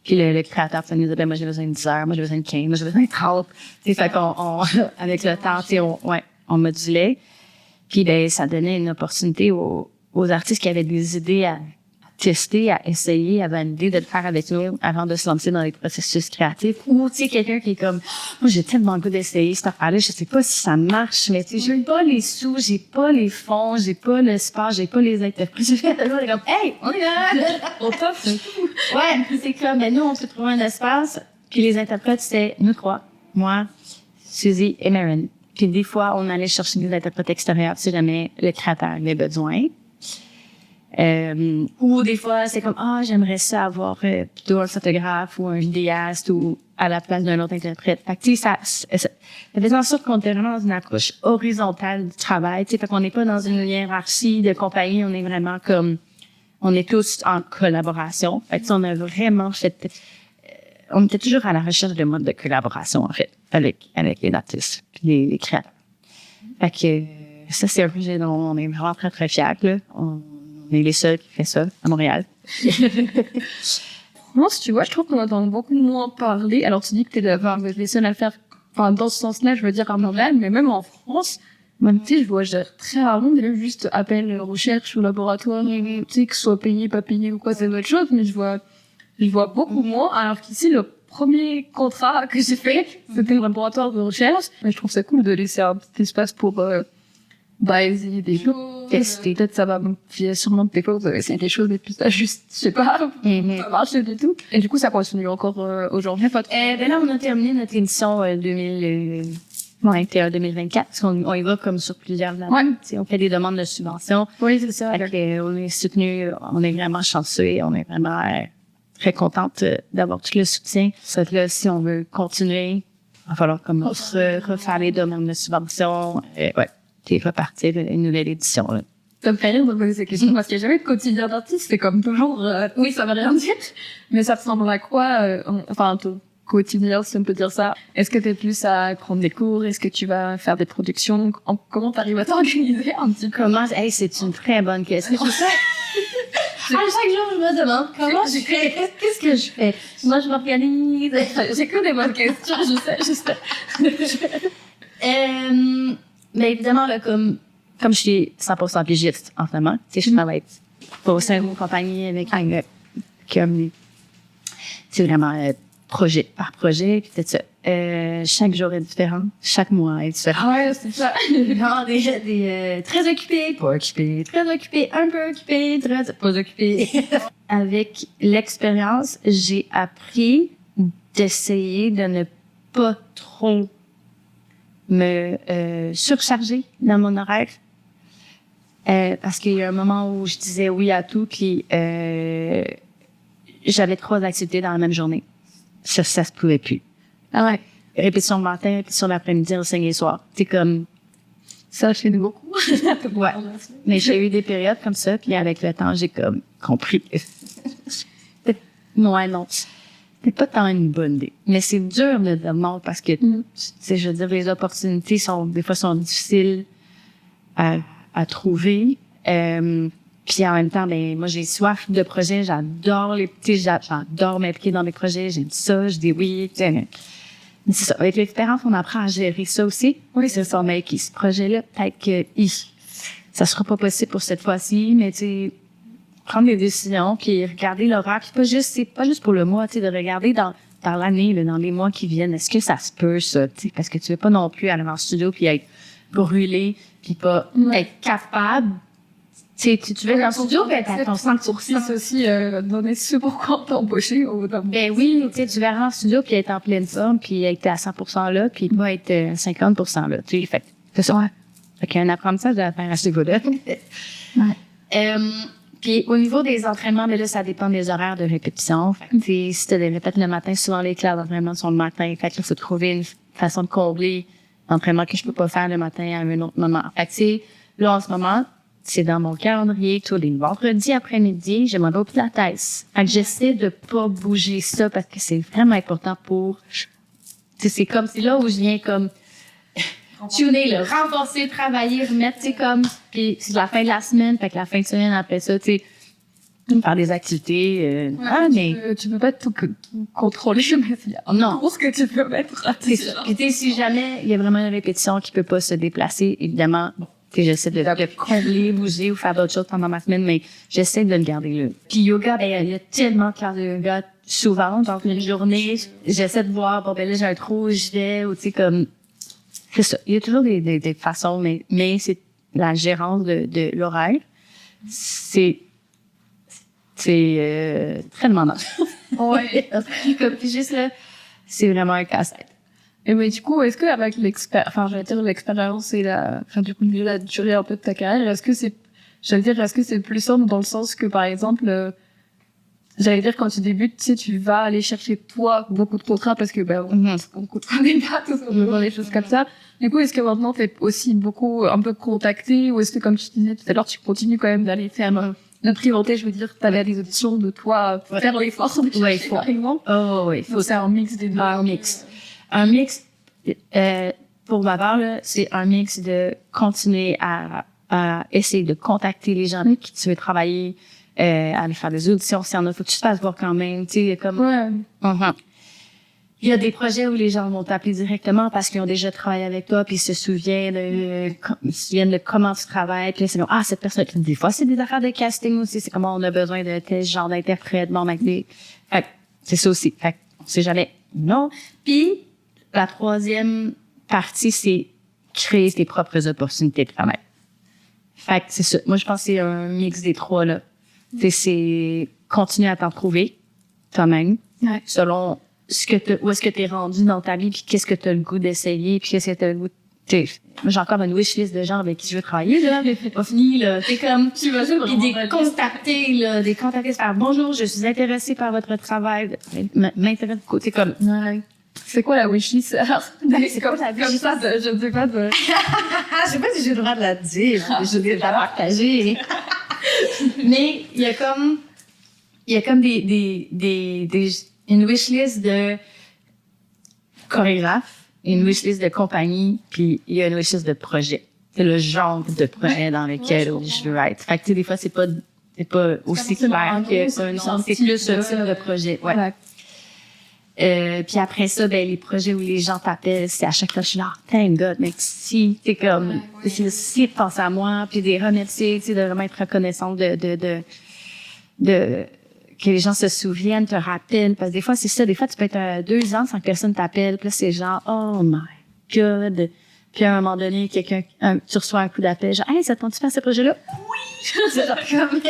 Puis le créateur, ça nous disait, moi j'ai besoin de 10 heures, moi j'ai besoin de 15, moi j'ai besoin de 30. Fait qu'on, avec le temps, on modulait. Puis ça donnait une opportunité aux artistes qui avaient des idées à tester, à essayer, à valider, de le faire avec nous avant de se lancer dans les processus créatifs. Ou, tu sais, quelqu'un qui est comme, moi, j'ai tellement le goût d'essayer cette affaire-là, je sais pas si ça marche, mais tu sais, j'ai pas les sous, j'ai pas les fonds, j'ai pas le sport, j'ai pas les interprètes. Je fais toujours comme, hey, on est là! On t'offre tout. Ouais, c'est comme, mais nous, on s'est trouvé un espace, puis les interprètes, c'était nous trois. Moi, Suzy et Maren. Puis des fois, on allait chercher des interprètes extérieurs si jamais le créateur avait besoin. Ou des fois, c'est comme, j'aimerais ça avoir plutôt un photographe ou un vidéaste ou à la place d'un autre interprète. Fait que, tu sais, ça faisait en sorte qu'on était vraiment dans une approche horizontale du travail, tu sais, fait qu'on n'est pas dans une hiérarchie de compagnie, on est vraiment comme, on est tous en collaboration. Fait que, on a vraiment fait, on était toujours à la recherche de modes de collaboration, en fait, avec les artistes puis les créateurs. Fait que, ça, c'est un projet dont on est vraiment très, très fiers, là. On est les seuls qui font ça à Montréal. Non, si tu vois, je trouve qu'on entend beaucoup moins parler. Alors, tu dis que t'es les seuls à le faire, enfin, dans ce sens-là, je veux dire à Montréal, mais même en France, même, tu sais, je vois très rarement juste appel recherche ou laboratoire, tu sais, que ce soit payé, pas payé ou quoi, c'est autre chose, mais je vois beaucoup moins, alors qu'ici, le premier contrat que j'ai fait, c'était un laboratoire de recherche, mais je trouve ça cool de laisser un petit espace pour, essayer des choses. Tester. Peut-être ça va sûrement que des fois vous avez essayé des choses et puis ça juste, je sais pas, ça marche du tout. Et du coup, ça continue encore aujourd'hui. Là, on a terminé notre édition 2021-2024, parce qu'on y va comme sur plusieurs années. Ouais. On fait des demandes de subventions. Oui, c'est ça. On est soutenu, on est vraiment chanceux et on est vraiment très contente d'avoir tout le soutien. Ça fait là, si on veut continuer, il va falloir comme refaire les demandes de subventions. T'es repartir une nouvelle édition, là. Ça me fait rire de poser ces questions parce qu'il n'y a jamais de quotidien d'artiste. C'est comme toujours, oui, ça veut rien dire. Mais ça ressemble à quoi, ton quotidien, si on peut dire ça. Est-ce que t'es plus à prendre des cours? Est-ce que tu vas faire des productions? Comment t'arrives à t'organiser un petit peu? C'est une très bonne question. À chaque jour, je me demande comment je fais. Qu'est-ce que je fais? Moi, je m'organise. J'ai que des bonnes questions, je sais. Mais évidemment, là, comme je suis 100% pigiste en ce moment, tu sais, je travaille pas au sein d'une compagnie avec comme, c'est vraiment projet par projet, puis c'est ça. Chaque jour est différent, chaque mois est différent. Ouais, c'est ça. Vraiment des très occupés, pas occupés, très occupés, un peu occupés, très pas occupés. Avec l'expérience, j'ai appris d'essayer de ne pas trop me surcharger dans mon horaire parce qu'il y a un moment où je disais oui à tout puis j'avais 3 activités dans la même journée. Ça se pouvait plus. Ah ouais. Répétition le matin, répétition l'après-midi, enseigner le soir. C'est comme ça, je fais beaucoup. Ouais. Mais j'ai eu des périodes comme ça puis avec le temps j'ai comme compris. Non. C'est pas tant une bonne idée. Mais c'est dur de demander parce que, tu sais, je veux dire, les opportunités des fois sont difficiles à trouver. Puis en même temps, moi, j'ai soif de projets, j'adore j'adore m'impliquer dans mes projets, j'aime ça, je dis oui, mais c'est ça. Avec l'expérience, on apprend à gérer ça aussi. Oui, c'est ça. Mais ce projet-là, peut-être que, ça sera pas possible pour cette fois-ci, mais tu sais, prendre des décisions puis regarder l'horaire puis c'est pas juste pour le mois, tu sais, de regarder dans l'année, là, dans les mois qui viennent, est-ce que ça se peut ça, tu sais, parce que tu veux pas non plus aller en studio puis être brûlé puis pas être capable, tu sais, tu veux être en studio puis être à ton 100%. C'est aussi donner ce pourquoi t'es embauché au bout d'un moment. Ben oui, tu sais, tu veux aller en studio puis être en pleine forme puis être à 100% là puis pas être 50% là, tu sais, fait c'est ça. Fait qu'il y a un apprentissage à faire à ce niveau-là. Puis au niveau des entraînements, mais là, ça dépend des horaires de répétition. Fait que, si tu les répètes le matin, souvent les classes d'entraînement sont le matin. Fait que là, faut trouver une façon de combler entraînement que je peux pas faire le matin à un autre moment. Fait que, tu sais, là, en ce moment, c'est dans mon calendrier, tous les vendredis après-midi, je m'en vais au Pilates. Fait que j'essaie de pas bouger ça parce que c'est vraiment important pour, tu sais, c'est là où je viens comme, tuner, là, renforcer, travailler, remettre, tu sais, comme, puis c'est la fin de la semaine, fait que la fin de semaine après ça, tu sais, faire des activités, Tu peux pas tout contrôler, mais il y a non. ce que tu peux mettre. C'est ça. Puis tu sais, si jamais il y a vraiment une répétition qui peut pas se déplacer, évidemment, tu sais, j'essaie de combler, bouger ou faire d'autres choses pendant ma semaine, mais j'essaie de le garder là. Puis yoga, ben, il y a tellement de classes de yoga souvent, dans une journée, j'essaie de voir, bon, ben là, j'ai un trou, j'y vais, ou tu sais, comme, c'est ça. Il y a toujours des façons, mais c'est la gérance de l'horaire. C'est très demandant. Ouais. Comme, puis juste là, c'est vraiment un casse-tête. Et mais du coup, est-ce que avec l'expérience et du coup, la durée un peu de ta carrière, est-ce que c'est plus simple dans le sens que, par exemple, j'allais dire, quand tu débutes, tu sais, tu vas aller chercher, toi, beaucoup de contrats parce que, on connaît pas tous, on veut des choses comme ça. Du coup, est-ce que maintenant, t'es aussi beaucoup, un peu contacté, ou est-ce que, comme tu disais tout à l'heure, tu continues quand même d'aller faire, de priorité, je veux dire, t'avais des auditions de toi, faire l'effort, Ouais, il faut. par exemple. Oh, oui. Faut c'est un mix des deux. Un mix. Un mix, pour ma part, là, c'est un mix de continuer à essayer de contacter les gens avec qui tu veux travailler, aller faire des auditions, s'il y en a, faut que tu te fasses voir quand même, tu sais, comme, Ouais. Il y a des projets où les gens vont t'appeler directement parce qu'ils ont déjà travaillé avec toi puis ils se souviennent de comment tu travailles, puis là, c'est comme, cette personne, des fois, c'est des affaires de casting aussi, c'est comment on a besoin de tel genre d'interprète, bon, fait que, c'est ça aussi. Fait que, on sait jamais. Non. Puis, la troisième partie, c'est créer tes propres opportunités de travail. Fait que c'est ça. Moi, je pense que c'est un mix des trois, là. C'est continuer à t'en trouver toi-même. Ouais. Selon où est-ce que t'es rendu dans ta vie, puis qu'est-ce que t'as le goût d'essayer, puis qu'est-ce que t'as le goût moi, j'ai encore une wishlist de gens avec qui je veux travailler, là. C'est pas fini, là. C'est comme, puis des contacter, faire bonjour, je suis intéressée par votre travail, m'intéresse, c'est comme, C'est quoi la wishlist, alors? C'est comme ça, Comme ça, je ne sais pas de... je sais pas si j'ai le droit de la dire, je vais la partager. Mais il y a comme une wishlist de chorégraphe, une wishlist de compagnie, puis il y a une wishlist de projet. C'est le genre de projet dans lequel je veux être. Fait que, tu sais, des fois, c'est pas aussi clair que ça, c'est plus ce type de projet. Ouais. Puis après ça, ben, les projets où les gens t'appellent, c'est à chaque fois, je suis là, thank God, mais si, t'es comme, si tu penses à moi, puis des remercier, tu sais, de vraiment être reconnaissante de que les gens se souviennent, te rappellent, parce que des fois, c'est ça, des fois, tu peux être 2 ans sans que personne t'appelle, puis là, c'est genre, oh my God. Puis à un moment donné, tu reçois un coup d'appel, genre, hey, ça te tente de faire ce projet-là? Oui! C'est genre comme,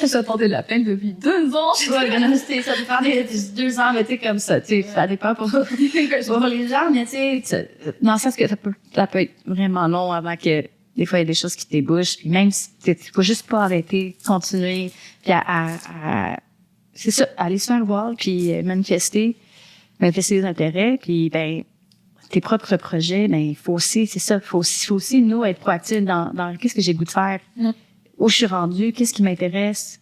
j'attendais l'appel depuis 2 ans. Ouais, non, ça peut prendre 2 ans, mais tu sais, comme ça, tu sais, ça dépend pour les gens, mais tu sais, dans le sens que ça peut être vraiment long avant que, des fois, il y a des choses qui débouchent, puis même si tu faut juste pas arrêter, continuer, puis c'est ça, aller se faire voir, puis manifester des intérêts, puis ben, tes propres projets, ben, il faut aussi, c'est ça, faut aussi, nous, être proactifs dans qu'est-ce que j'ai le goût de faire, où je suis rendue, qu'est-ce qui m'intéresse,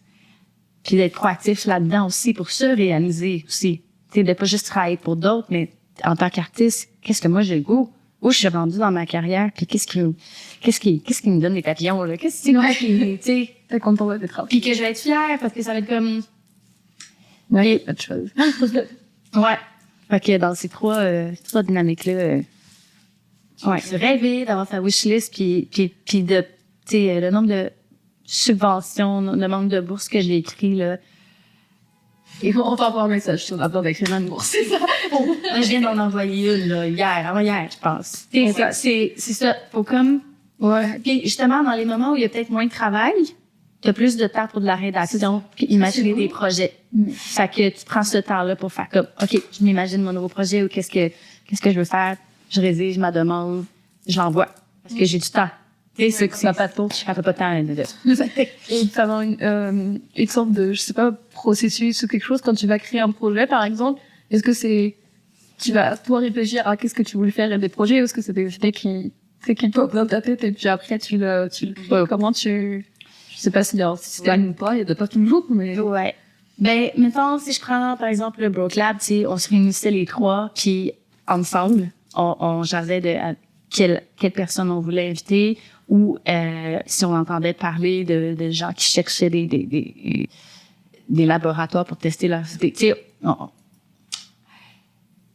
puis d'être proactif là-dedans aussi pour se réaliser aussi. Tu sais, de pas juste travailler pour d'autres, mais en tant qu'artiste, qu'est-ce que moi j'ai le goût? Où je suis rendue dans ma carrière, puis qu'est-ce qui me donne des papillons, là? Qu'est-ce qui, tu sais, T'es content d'être là. puis que je vais être fière parce que ça va être comme, Oui, pas de choses. ouais. Fait que dans ces trois dynamiques-là, se rêver d'avoir sa wishlist puis de, tu sais, le nombre de subventions, le nombre de bourses que j'ai écrit, là. Et on va avoir un message sur la bande d'écrire une bourse, c'est ça? Moi, je viens d'en envoyer une, là, avant-hier, je pense. C'est ça. Faut comme, puis justement, dans les moments où il y a peut-être moins de travail, t'as plus de temps pour de la rédaction puis imaginer des projets. Fait que tu prends ce temps-là pour faire comme, OK, je m'imagine mon nouveau projet ou qu'est-ce que je veux faire. Je rédige ma demande, je l'envoie. Parce que j'ai du temps. Tu sais, ça pas de temps, je fais pas de temps. Et tu avoir une sorte de, je sais pas, processus ou quelque chose quand tu vas créer un projet, par exemple. Est-ce que c'est tu vas toi réfléchir à qu'est-ce que tu voulais faire et des projets, ou est-ce que c'est des idées qui pop dans ta tête et puis après comment tu, je sais pas si c'est gagne ou pas, il y a pas toujours, mais. Ouais. Ben, mettons, si je prends, par exemple, le Broke Lab, tu sais, on se réunissait les trois, puis ensemble, on jasait de quelle personne on voulait inviter, ou si on entendait parler de gens qui cherchaient des laboratoires pour tester leurs idées. Tu sais,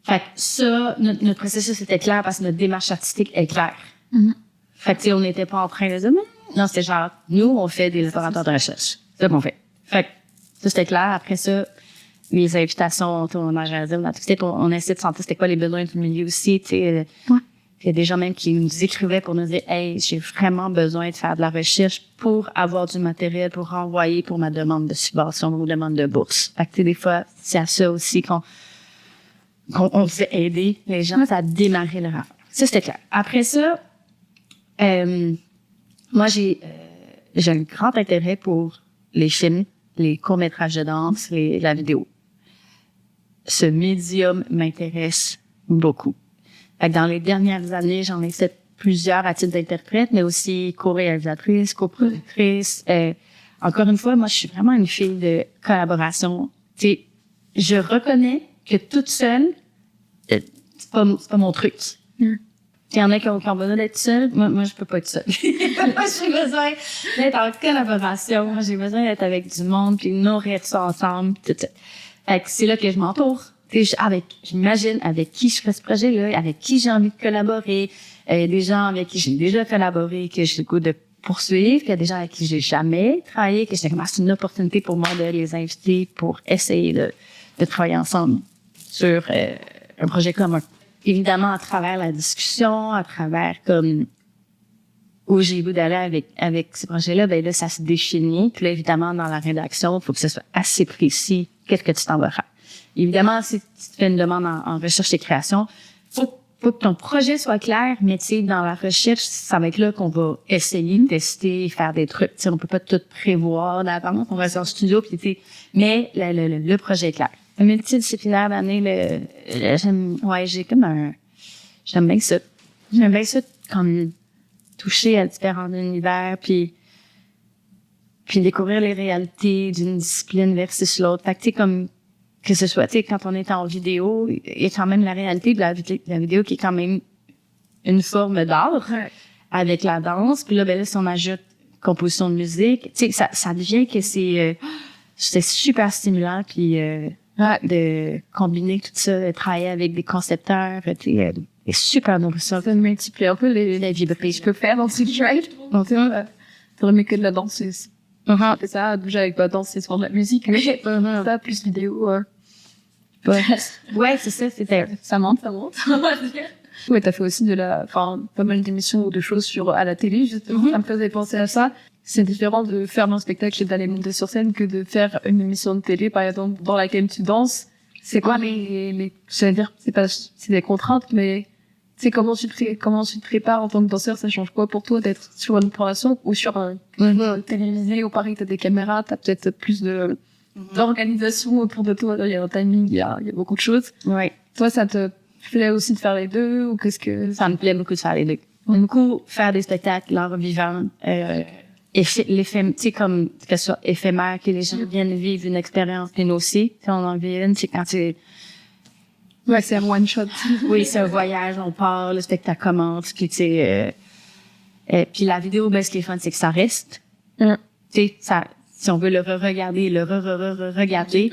fait que ça, notre processus était clair parce que notre démarche artistique est claire. Mm-hmm. Fait que, tu sais, on n'était pas en train de dire, non, c'était genre, nous, on fait des laboratoires de recherche. C'est ça qu'on fait. Fait que, ça, c'était clair. Après ça, les invitations, on a jasé, on a essayé de sentir c'était quoi les besoins du milieu aussi, tu sais. Ouais. Il y a des gens même qui nous écrivaient pour nous dire, hey, j'ai vraiment besoin de faire de la recherche pour avoir du matériel pour renvoyer pour ma demande de subvention ou demande de bourse. Fait que, tu sais, des fois, c'est à ça aussi qu'on faisait aider les gens à démarrer leur affaire. Ça, c'était clair. Après ça, moi, j'ai un grand intérêt pour les films, les courts-métrages de danse et la vidéo. Ce médium m'intéresse beaucoup. Fait que dans les dernières années, j'en ai fait plusieurs à titre d'interprète, mais aussi co-réalisatrice, co-productrice. Encore une fois, moi, je suis vraiment une fille de collaboration. Tu sais, je reconnais que toute seule, c'est pas mon truc. Il y en a qui ont besoin d'être seule. Moi, je peux pas être seule. Moi, j'ai besoin d'être en collaboration. Moi, j'ai besoin d'être avec du monde puis nourrir ça ensemble. Tout ça. Fait que c'est là que je m'entoure. J'imagine avec qui je fais ce projet-là, avec qui j'ai envie de collaborer. Des gens avec qui j'ai déjà collaboré, que j'ai le goût de poursuivre. Puis il y a des gens avec qui j'ai jamais travaillé, que c'est une opportunité pour moi de les inviter pour essayer de travailler ensemble sur un projet commun. Évidemment, à travers la discussion, à travers comme où j'ai le goût d'aller avec ces projets-là, ben là, ça se définit. Puis là, évidemment, dans la rédaction, il faut que ce soit assez précis. Qu'est-ce que tu t'en vas faire? Évidemment, si tu fais une demande en recherche et création, faut que ton projet soit clair, mais tu sais, dans la recherche, ça va être là qu'on va essayer de tester, faire des trucs. Tu sais, on peut pas tout prévoir d'avance. On va sur le studio, puis tu sais, mais le projet est clair. Le multidisciplinaire d'année, j'aime bien ça. J'aime bien ça comme toucher à différents univers, puis découvrir les réalités d'une discipline versus l'autre. Fait que tu sais, comme que ce soit, tu sais, quand on est en vidéo, il y a quand même la réalité de la vidéo qui est quand même une forme d'art avec la danse. Puis là, ben là, si on ajoute composition de musique, tu sais, ça devient que c'est super stimulant. Puis de combiner tout ça, de travailler avec des concepteurs, tu sais, c'est super nourrissant. Ça multiplie un peu les vibrés que je peux faire dans ce trade. Donc, tu remets que de la danse. C'est ça, déjà avec la danse, c'est sur de la musique, mais ça, plus vidéo, ouais, c'est ça, ça monte, on va dire. Ouais, t'as fait aussi pas mal d'émissions ou de choses à la télé, justement. Ça me faisait penser à ça. C'est différent de faire un spectacle et d'aller monter sur scène que de faire une émission de télé, par exemple, dans laquelle tu danses. C'est quoi j'allais dire, c'est des contraintes, mais tu sais, comment tu te prépares en tant que danseur, ça change quoi pour toi d'être sur une formation ou sur un télévisé ou pareil, t'as des caméras, t'as peut-être plus d'organisation autour de toi, il y a un timing, il y a beaucoup de choses. Ouais. Toi, ça te plaît aussi de faire les deux ou qu'est-ce que... Ça me plaît beaucoup de faire les deux. J'aime beaucoup faire des spectacles, l'art vivant, l'effet, tu sais, comme, que ce soit éphémère, que les gens viennent vivre une expérience, puis nous aussi, tu sais, on en vit une, c'est quand tu... Ouais, c'est un one shot. Oui, c'est un voyage, on part, le spectacle commence, puis tu sais, puis la vidéo, ben, ce qui est fun, c'est que ça reste. Tu sais, ça, si on veut le re-regarder, regarder,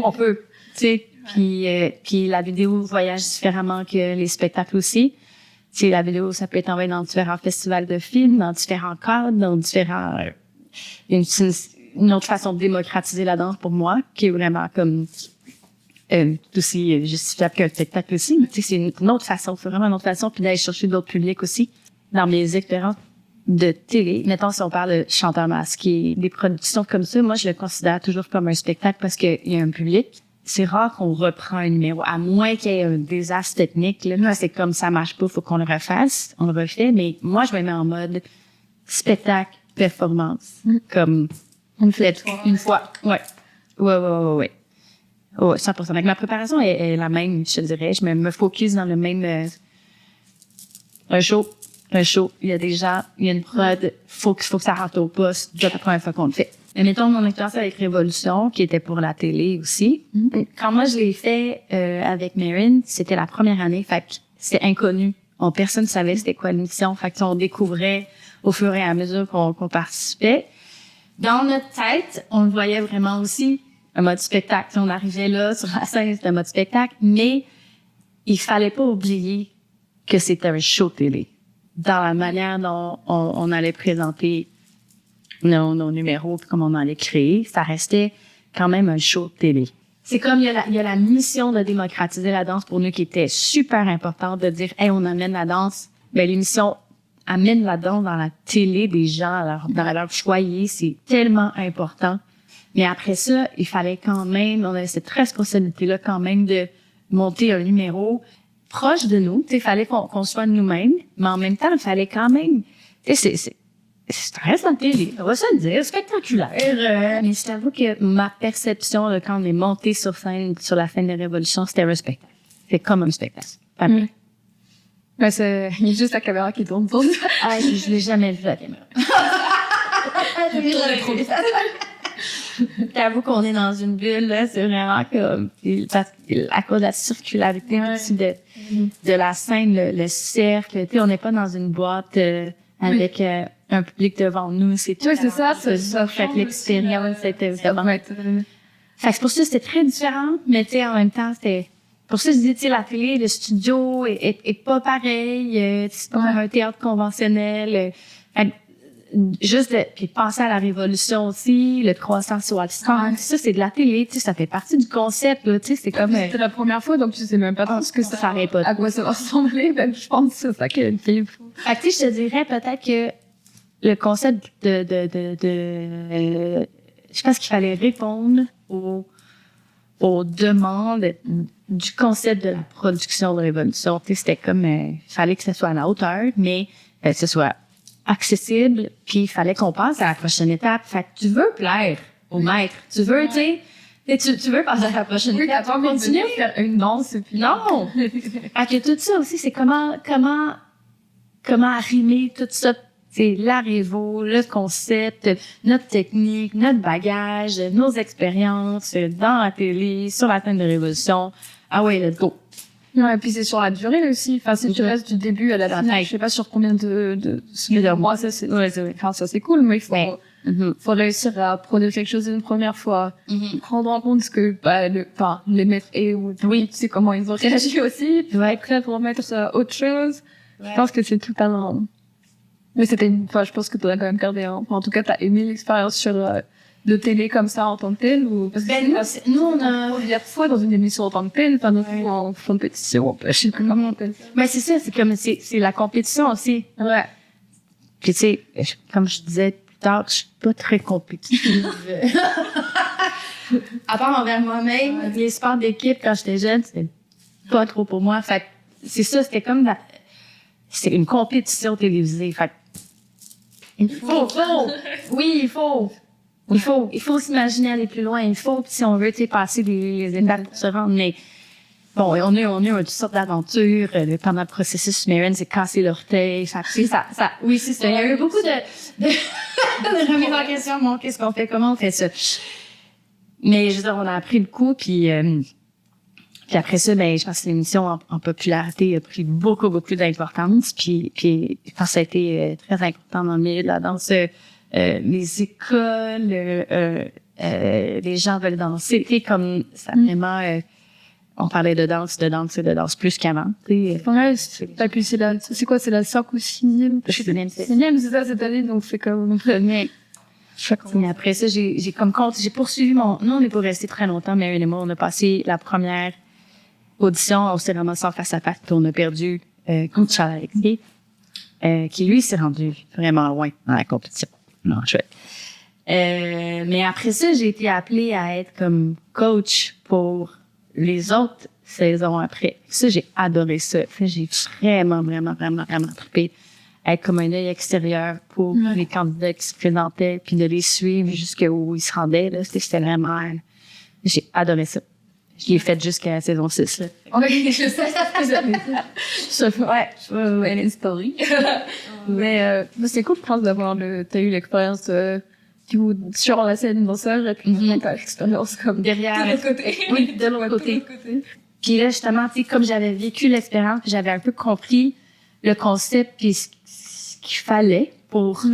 on peut, tu sais, puis la vidéo voyage différemment que les spectacles aussi. Tu sais, la vidéo, ça peut être envoyé dans différents festivals de films, dans différents cadres, dans différents, une autre façon de démocratiser la danse pour moi, qui est vraiment comme, aussi justifiable qu'un spectacle aussi. Mais tu sais, c'est une autre façon, c'est vraiment une autre façon, puis d'aller chercher d'autres publics aussi. Dans mes expériences de télé, mettons si on parle de chanteurs masqués, des productions comme ça, moi je le considère toujours comme un spectacle parce qu'il y a un public. C'est rare qu'on reprend un numéro, à moins qu'il y ait un désastre technique. Là, c'est comme ça marche pas, faut qu'on le refasse, on le refait. Mais moi, je me mets en mode spectacle, performance, comme On le fait une fois. Ouais. Oh, 100%. Donc, ma préparation est la même, je te dirais. Je me focus dans le même, un show. Il y a des gens, il y a une prod. Faut que ça rentre au poste. Déjà la première fois qu'on le fait. Mais mettons mon expérience avec Révolution, qui était pour la télé aussi. Quand moi je l'ai fait, avec Marin, c'était la première année. Fait que c'était inconnu. Personne savait c'était quoi l'émission. Fait que on découvrait au fur et à mesure qu'on participait. Dans notre tête, on le voyait vraiment aussi un mode spectacle. On arrivait là, sur la scène, c'était un mode spectacle, mais il fallait pas oublier que c'était un show télé. Dans la manière dont on allait présenter nos numéros, puis comme on allait créer, ça restait quand même un show télé. C'est comme il y a la mission de démocratiser la danse pour nous qui était super importante, de dire, hey, on amène la danse. Ben, l'émission amène la danse dans la télé des gens, dans leur foyer, c'est tellement important. Mais après ça, il fallait quand même, on avait cette responsabilité-là quand même de monter un numéro proche de nous. Il fallait qu'on soit nous-mêmes, mais en même temps, il fallait quand même, ça reste en télé, on va se le dire, spectaculaire. Mais je t'avoue que ma perception, là, quand on est monté sur la scène de Révolution, c'était un spectacle. C'est comme un spectacle. Ouais, il y a juste la caméra qui tourne pour ça. Ah, je l'ai jamais vu, la caméra. T'avoue qu'on est dans une bulle, là, c'est vraiment comme, à cause de la circularité aussi de la scène, le cercle, tu sais, on n'est pas dans une boîte, avec, un public devant nous, c'est tout. Oui, c'est ça. Fait que l'expérience, c'était vraiment, fait que c'est pour ça que c'était très différent, mais tu sais, en même temps, c'était, pour ça, je dis, tu sais, la télé, le studio est pas pareil, c'est pas un théâtre conventionnel, juste puis penser à la révolution aussi, le croissance sur Alstom, ça c'est de la télé, tu sais, ça fait partie du concept là, tu sais, c'est comme c'était la première fois, donc tu sais même pas ce que ça arrête pas. À quoi ça va ressembler, ben je pense que c'est ça qui est fou. Fait que tu sais, je te dirais peut-être que le concept je pense qu'il fallait répondre aux demandes du concept de la production de révolution, tu sais, c'était comme fallait que ça soit à la hauteur, mais que ce soit accessible, puis il fallait qu'on passe à la prochaine étape. Fait que tu veux plaire au maître. Tu veux, tu sais, tu veux passer à la prochaine étape. Tu vas continuer à faire une danse, et puis... Non! Fait que tout ça aussi, c'est comment arrimer tout ça. C'est la révo, le concept, notre technique, notre bagage, nos expériences dans la télé, sur la scène de révolution. Ah ouais, let's go. Ouais, et puis c'est sur la durée aussi. Enfin, si tu restes du début à la fin, je sais pas sur combien de mois, ça c'est, enfin, ça c'est cool, mais faut réussir à produire quelque chose une première fois. Prendre en compte ce que, les maîtres tu sais comment ils ont réagi aussi. Puis après, pour mettre ça autre chose. Je pense que c'est tout un, mais je pense que t'en as quand même gardé en tout cas, t'as aimé l'expérience sur, de télé comme ça en tant que tel ou parce que nous on a plusieurs fois dans une émission en tant que telle, enfin en compétition, je sais pas comment on appelle ça. Mais c'est ça, c'est comme c'est la compétition aussi. Ouais. Puis tu sais, comme je disais plus tard, je suis pas très compétitive. À part envers moi-même, les sports d'équipe quand j'étais jeune, c'était pas trop pour moi. Fait que c'est ça, c'était comme c'est une compétition télévisée. Fait que il faut s'imaginer aller plus loin. Il faut, si on veut, tu sais, passer les étapes pour se rendre. Mais bon, on a eu toutes sortes d'aventures pendant le processus. Marin s'est cassé l'orteil. Oui, c'est ça. Il y a eu beaucoup de remise en question. Bon, qu'est-ce qu'on fait? Comment on fait ça? Mais je veux dire, on a appris le coup, puis après ça, ben, je pense que l'émission en popularité a pris beaucoup d'importance. Puis je pense que ça a été très important dans le milieu de la danse. Les écoles, les gens veulent danser. C'est comme ça vraiment. On parlait de danse plus qu'avant. Ouais, et puis c'est la 5 ou 6e? Sixième, c'est ça cette année, donc c'est comme. Mais après ça, j'ai poursuivi nous on n'est pas resté très longtemps, Marin et moi, on a passé la première audition, on s'est ramassé en face à face, puis on a perdu contre Charles Alexis, qui lui s'est rendu vraiment loin dans la compétition. Non, chouette. Mais après ça, j'ai été appelée à être comme coach pour les autres saisons après. Ça, j'ai adoré ça. J'ai vraiment trippé être comme un œil extérieur pour les candidats qui se présentaient, puis de les suivre jusqu'où ils se rendaient. Là, c'était vraiment... J'ai adoré ça. Je l'ai faite jusqu'à la saison 6, là. Oui, je sais ce que ouais, les story. Mais c'est cool, je pense, t'as eu l'expérience, du coup, sur la scène danseur, et puis t'as l'expérience comme Derrière. de l'autre côté. Oui, de l'autre côté. Puis là, justement, tu sais, comme j'avais vécu l'expérience, puis j'avais un peu compris le concept puis ce qu'il fallait pour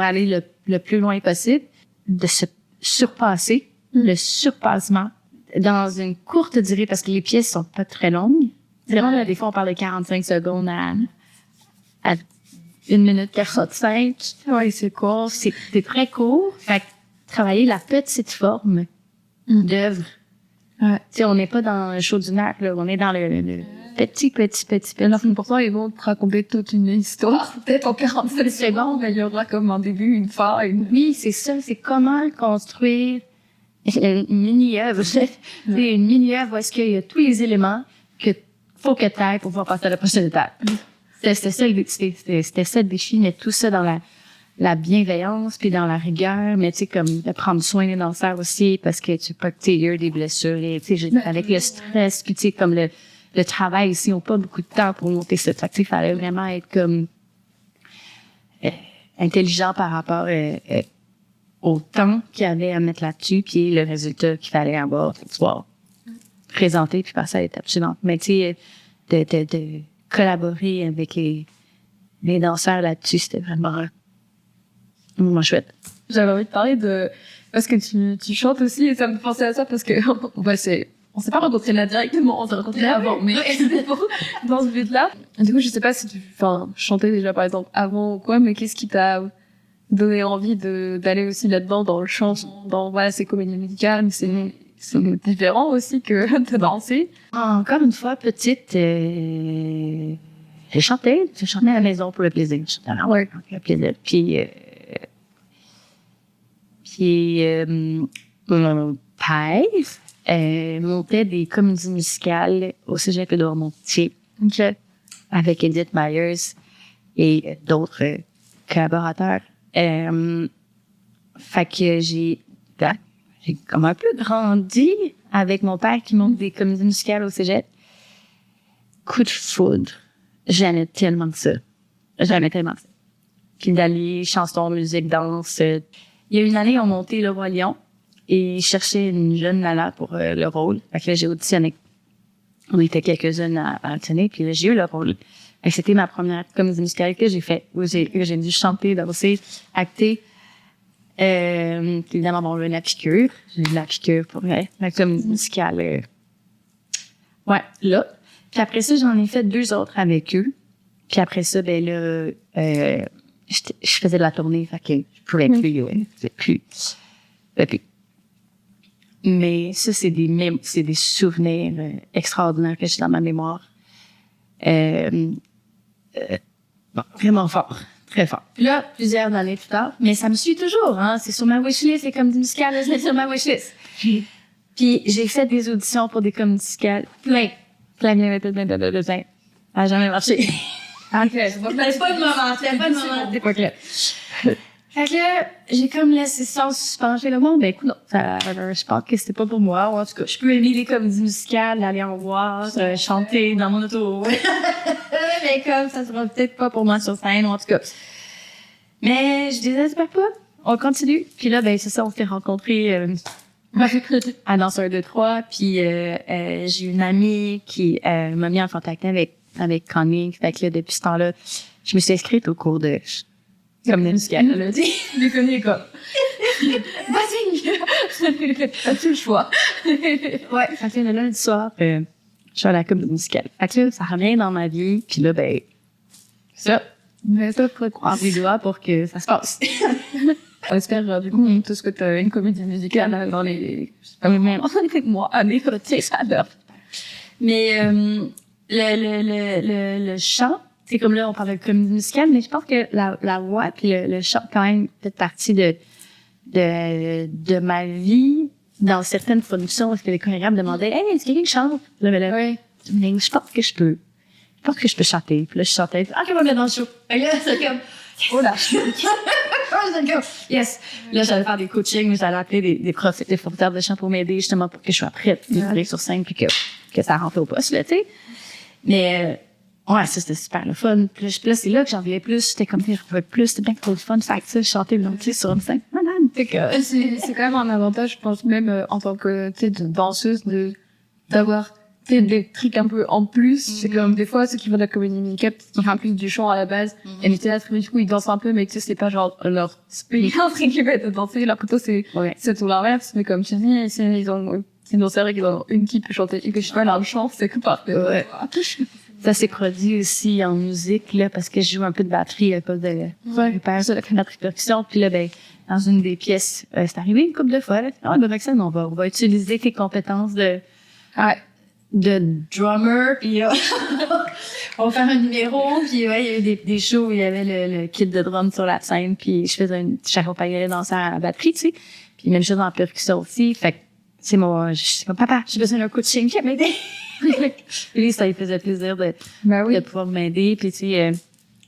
aller le plus loin possible, de se surpasser, le surpassement dans une courte durée, parce que les pièces sont pas très longues. Vraiment, là, des fois, on parle de 45 secondes à 1 minute 45. Ouais, c'est court. C'est très court. Fait que travailler la petite forme d'œuvre. Ouais. Tu sais, on n'est pas dans le show du nac, là. On est dans le petit. Alors, pourtant, ils vont te raconter toute une histoire, peut-être en 45 secondes, mais il y aura comme un début, une fin, Oui, c'est ça. C'est comment construire une mini-œuvre. C'est une mini-œuvre où est-ce qu'il y a tous les éléments que faut que tu ailles pour pouvoir passer à la prochaine étape. C'était ça le défi, mais tout ça dans la bienveillance puis dans la rigueur, mais tu sais, comme de prendre soin des danseurs aussi, parce que tu sais pas que tu eu des blessures, et tu sais, avec le stress, puis tu sais, comme le travail ici, on n'a pas beaucoup de temps pour monter ça. Fait que tu sais, il fallait vraiment être comme intelligent par rapport au temps qu'il y avait à mettre là-dessus, puis le résultat qu'il fallait avoir pour pouvoir présenter puis passer à l'étape suivante. Mais tu sais, de collaborer avec les danseurs là-dessus, c'était vraiment chouette. J'avais envie de parler parce que tu chantes aussi, et ça me fait penser à ça parce que, on s'est pas rencontrés là directement, on s'est rencontrés avant, mais c'était dans ce but-là. Du coup, je sais pas si tu chantais déjà par exemple avant ou quoi, mais qu'est-ce qui t'a donné envie d'aller aussi là-dedans, dans le chant, ces comédies musicales, c'est différent aussi que de danser. Encore une fois, petite, j'ai chanté à la maison pour le plaisir. Ouais. Pour le plaisir. Puis mon père montait des comédies musicales au Cégep de Montier avec Edith Myers et d'autres collaborateurs. Fait que j'ai comme un peu grandi avec mon père qui monte des comédies musicales au Cégep. Coup de foudre. J'aimais tellement ça. Puis d'aller, chansons, musique, danse. Il y a une année, on montait Le Roi Lion et cherchait une jeune nana pour le rôle. Fait que là, j'ai auditionné. On était quelques-unes à auditionner, puis là, j'ai eu le rôle. Fait que c'était ma première comédie musicale que j'ai fait, où j'ai dû chanter, danser, acter. Évidemment, bon, la piqûre. J'ai eu la piqûre pour la comédie musicale. Ouais, là. Puis après ça, j'en ai fait 2 autres avec eux. Puis après ça, ben là, je faisais de la tournée, fait que je pouvais plus. Mais ça, c'est des souvenirs extraordinaires que j'ai dans ma mémoire. Vraiment fort. Très fort. Puis là, plusieurs années plus tard, mais ça me suit toujours, hein. C'est sur ma wishlist, c'est comme du musical, là, c'est sur ma wishlist. Puis j'ai fait des auditions pour des comédies musicales. Plein. Ça a jamais marché. Ok. C'était pas le moment. C'était pas clair. Fait que là, j'ai comme laissé ça en suspens. J'ai le bon, ben écoute, non, je pense que c'était pas pour moi. Ou en tout cas, je peux aimer les comédies musicales, aller en voir, chanter dans mon auto. Mais comme ça sera peut-être pas pour moi sur scène, ou en tout cas. Mais je désespère pas. On continue. Puis là, ben c'est ça, on s'est rencontrés à Danseur 2-3. Puis j'ai une amie qui m'a mis en contact avec Connie. Fait que là, depuis ce temps-là, je me suis inscrite au cours de comédie musicale. Elle a dit. Je l'ai connu comme. Vas-y! As-tu le choix? Ouais, ça fait le lundi soir. Je suis à la comédie musicale. Fait que là, ça revient dans ma vie. Puis là, ben, ça. Mais ça, faut croire les doigts pour que ça se passe. On espère, du coup, tout ce que t'as une comédie musicale dans les, même mois, années, tu sais, ça l'heure. Mais, le chant, c'est comme là, on parle de comédie musicale, mais je pense que la voix puis le chant, quand même, fait partie de ma vie dans certaines productions parce que les chorégraphes demandaient, hey, est-ce que quelqu'un qui chante? Oui. Je pense que je peux chanter. Puis là, je chantais. OK, on va mettre dans le show. Et là, c'est comme, Oh là! Yes! Là, j'allais faire des coachings, j'allais appeler des profs, des formateurs de chant pour m'aider, justement, pour que je sois prête à livrer sur scène, puis que ça rentre au poste, là, tu sais. Mais, ouais, ça, c'était super le fun. Puis là, c'est là que j'en voulais plus. J'étais comme, je veux plus, c'était bien trop le fun. Fait que ça, chanter, tu sais, sur une scène. Malade. C'est quand même un avantage, je pense, même en tant que, tu sais, danseuse, d'avoir, tu sais, des trucs un peu en plus. C'est comme, des fois, ceux qui font de la comédie musicale, qui font plus du chant à la base, et les théâtres, du coup, ils dansent un peu, mais tu sais, c'est pas genre leur spé, entre guillemets, de danser. Là, plutôt, c'est tout l'inverse. Mais comme tu dis, ils ont, c'est une série qui ont une qui peut chanter, et que je sais pas, leur chant, c'est que parfait. Ouais. Ça s'est produit aussi en musique, là, parce que je joue un peu de batterie à cause de la batterie percussion. Puis là, ben, dans une des pièces, c'est arrivé une couple de fois, là. Ah, ben, Roxane, on va utiliser tes compétences de drummer, puis on va faire un numéro, puis ouais, il y a eu des shows où il y avait le kit de drum sur la scène, puis j'accompagnais les danseurs à la batterie, tu sais. Puis même chose en percussion aussi. Fait que, c'est comme, papa, j'ai besoin d'un coaching, viens m'aider. Puis ça lui faisait plaisir de pouvoir m'aider. Puis tu sais,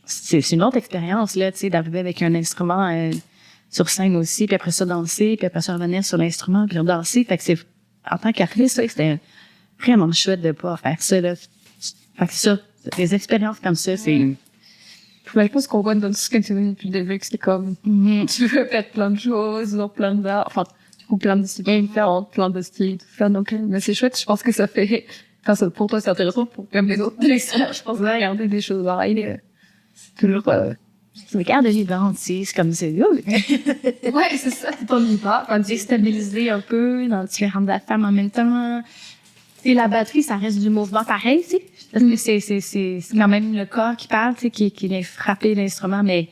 c'est une autre expérience là, tu sais, d'arriver avec un instrument sur scène aussi, puis après ça danser, puis après ça revenir sur l'instrument, puis danser. Fait que c'est en tant qu'artiste, c'était vraiment chouette de pouvoir faire ça là. Fait que ça, des expériences comme ça, c'est. Je pense qu'on voit dans ce que tu dis depuis le début que c'est comme tu veux faire plein de choses, dans plein d'arts, enfin ou plein de disciplines différentes, plein de styles, tout ça. Donc, mais c'est chouette. Je pense que ça fait. Enfin, pour toi, c'est intéressant. Pour même les autres lecteurs, je pense que regarder des choses pareilles, c'est toujours. Tu regardes de vivant, tu sais, c'est comme c'est. Ouais, c'est ça. Tu t'ennuies pas. Enfin, déstabiliser un peu dans différentes affaires en même temps. Tu sais, la batterie, ça reste du mouvement pareil, tu sais. Parce que c'est quand même le corps qui parle, tu sais, qui vient frapper l'instrument, mais.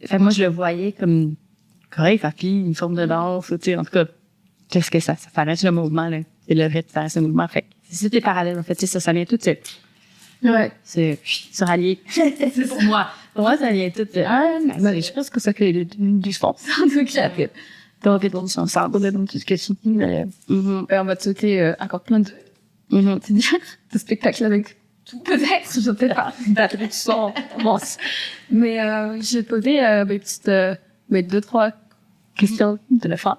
Enfin, moi, je le voyais comme chorégraphie, une forme de danse, tu sais, en tout cas. Qu'est-ce que ça reste le mouvement, là. C'est le rythme, ça reste le mouvement. Fait c'est des parallèles, en fait. Ça vient tout, ouais. C'est rallié. C'est pour moi. Pour moi, ça vient tout, je pense que ça fait du sens. En tout cas, dans des danses ensemble, dans tout ce que tu dis, on va te souhaiter, encore plein de spectacles avec tout, peut-être, je sais pas, batterie de son, mais, j'ai posé, mes petites, mes 2-3 questions de la fin.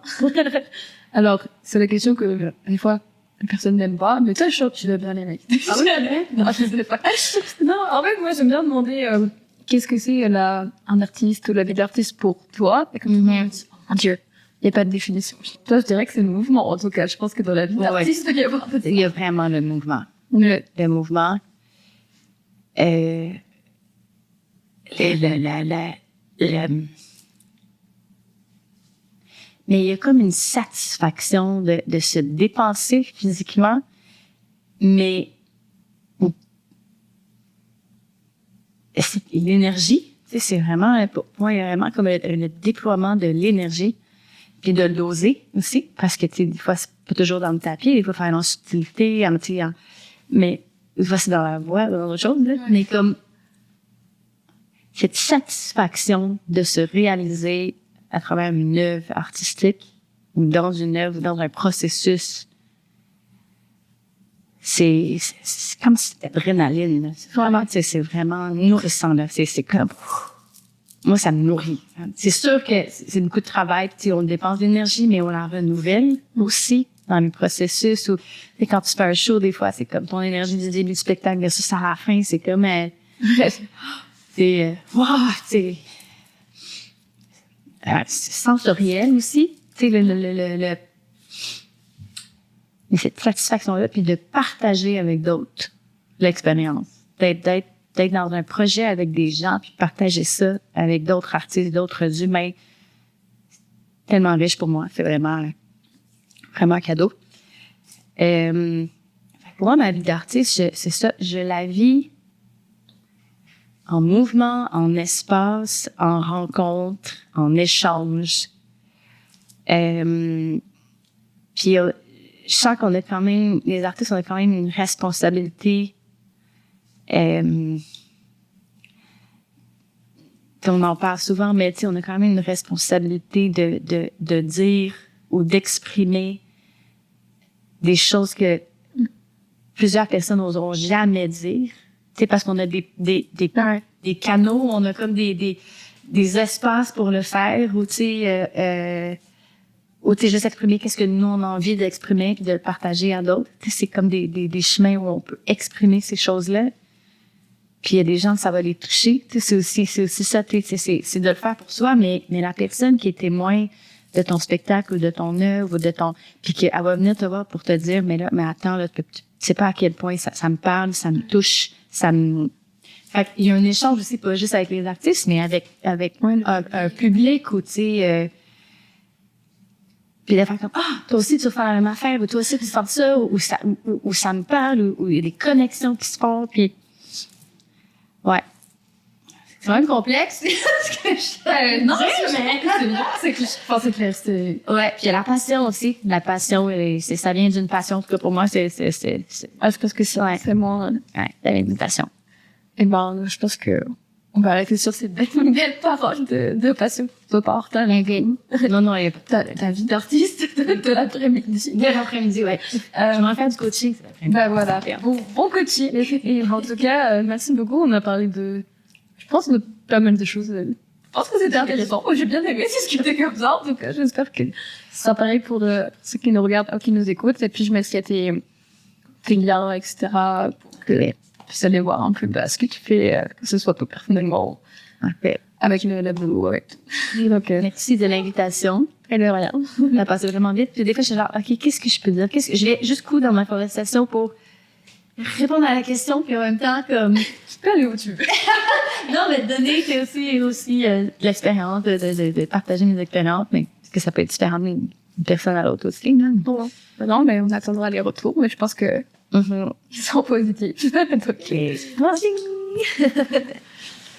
Alors, c'est la question que, des fois, les personnes n'aiment pas, mais toi, je suis sûre que tu vas bien les Ah oui, non, je sais pas. Non, en fait, moi, j'aime bien demander, qu'est-ce que c'est, un artiste ou la vie d'artiste pour toi? Et comme mon Dieu. Il n'y a pas de définition. Toi, je dirais que c'est le mouvement, en tout cas. Je pense que dans la vie d'artiste, il y a vraiment le mouvement. Le mouvement. Mais il y a comme une satisfaction de se dépenser physiquement, mais c'est l'énergie, tu sais, c'est vraiment, pour moi, il y a vraiment comme le déploiement de l'énergie, puis de l'oser aussi, parce que, tu sais, des fois, c'est pas toujours dans le tapis, des fois, faire une subtilité, mais des fois, c'est dans la voix, dans autre chose, là, mais comme cette satisfaction de se réaliser à travers une œuvre artistique ou dans une œuvre, dans un processus, c'est comme cette adrénaline, là. C'est vraiment, tu sais, c'est vraiment nourrissant, là. C'est comme, moi, ça me nourrit. C'est sûr que c'est beaucoup de travail, tu sais, on dépense de l'énergie, mais on la renouvelle aussi dans le processus où, tu sais, quand tu fais un show, des fois, c'est comme ton énergie du début du spectacle versus à la fin, c'est comme, c'est sensoriel aussi, tu sais, cette satisfaction-là, puis de partager avec d'autres l'expérience, d'être dans un projet avec des gens, puis partager ça avec d'autres artistes, d'autres humains, tellement riche pour moi, c'est vraiment un cadeau. Pour moi, ma vie d'artiste, c'est ça, je la vis en mouvement, en espace, en rencontre, en échange. Puis je sens qu'on a quand même, les artistes, on a quand même une responsabilité. On en parle souvent, mais tu sais, on a quand même une responsabilité de dire ou d'exprimer des choses que plusieurs personnes n'oseront jamais dire. Tu sais, parce qu'on a des canaux, on a comme des des espaces pour le faire où, tu sais, où tu sais juste exprimer qu'est-ce que nous on a envie d'exprimer puis de le partager à d'autres. C'est comme des chemins où on peut exprimer ces choses-là. Puis il y a des gens que ça va les toucher. C'est aussi ça. C'est de le faire pour soi, mais la personne qui est témoin de ton spectacle ou de ton œuvre ou de ton, puis qu'elle va venir te voir pour te dire mais attends là, tu sais pas à quel point ça me parle, ça me touche, ça me. Fait qu'il y a un échange aussi pas juste avec les artistes, mais avec un public où tu sais. Puis de faire comme toi aussi tu vas faire la même affaire, ou toi aussi tu sens ça, ou ça me parle, ou il y a des connexions qui se font, puis ouais. C'est quand même complexe. Non, c'est que je pensais que c'était... Ouais, puis il y a la passion aussi. La passion, ça vient d'une passion. En tout cas, pour moi, c'est... je pense que c'est moi. Ouais, ça vient d'une passion. Et ben, je pense que on va arrêter sur ces belles paroles de passion. Tu vas pas en retard. Non, il y a pas ta vie d'artiste de l'après-midi. De l'après-midi, ouais. Je vais faire du coaching cet après-midi. Ben voilà. Bon coaching. Et en tout cas, merci beaucoup. On a parlé je pense de pas mal de choses. Je pense que c'était intéressant. Moi, j'ai bien aimé discuter comme ça. En tout cas, j'espère que ce sera pareil pour ceux qui nous regardent ou qui nous écoutent. Et puis, je mettrai tes liens, etc. pour que tu puisses aller voir un peu ce que tu fais, que ce soit toi personnellement. Avec le boulot, ouais. Donc, merci de l'invitation. Et de rien. Ça passe vraiment vite. Puis des fois, je suis genre, OK, qu'est-ce que je peux dire? Je vais jusqu'où dans ma conversation pour répondre à la question, puis en même temps, comme... Tu peux aller où tu veux. Non, mais donner, c'est aussi l'expérience, de partager mes expériences, mais parce que ça peut être différent d'une personne à l'autre aussi, non? Bon. Non, mais on attendra les retours, mais je pense que ils sont positifs. OK. Merci.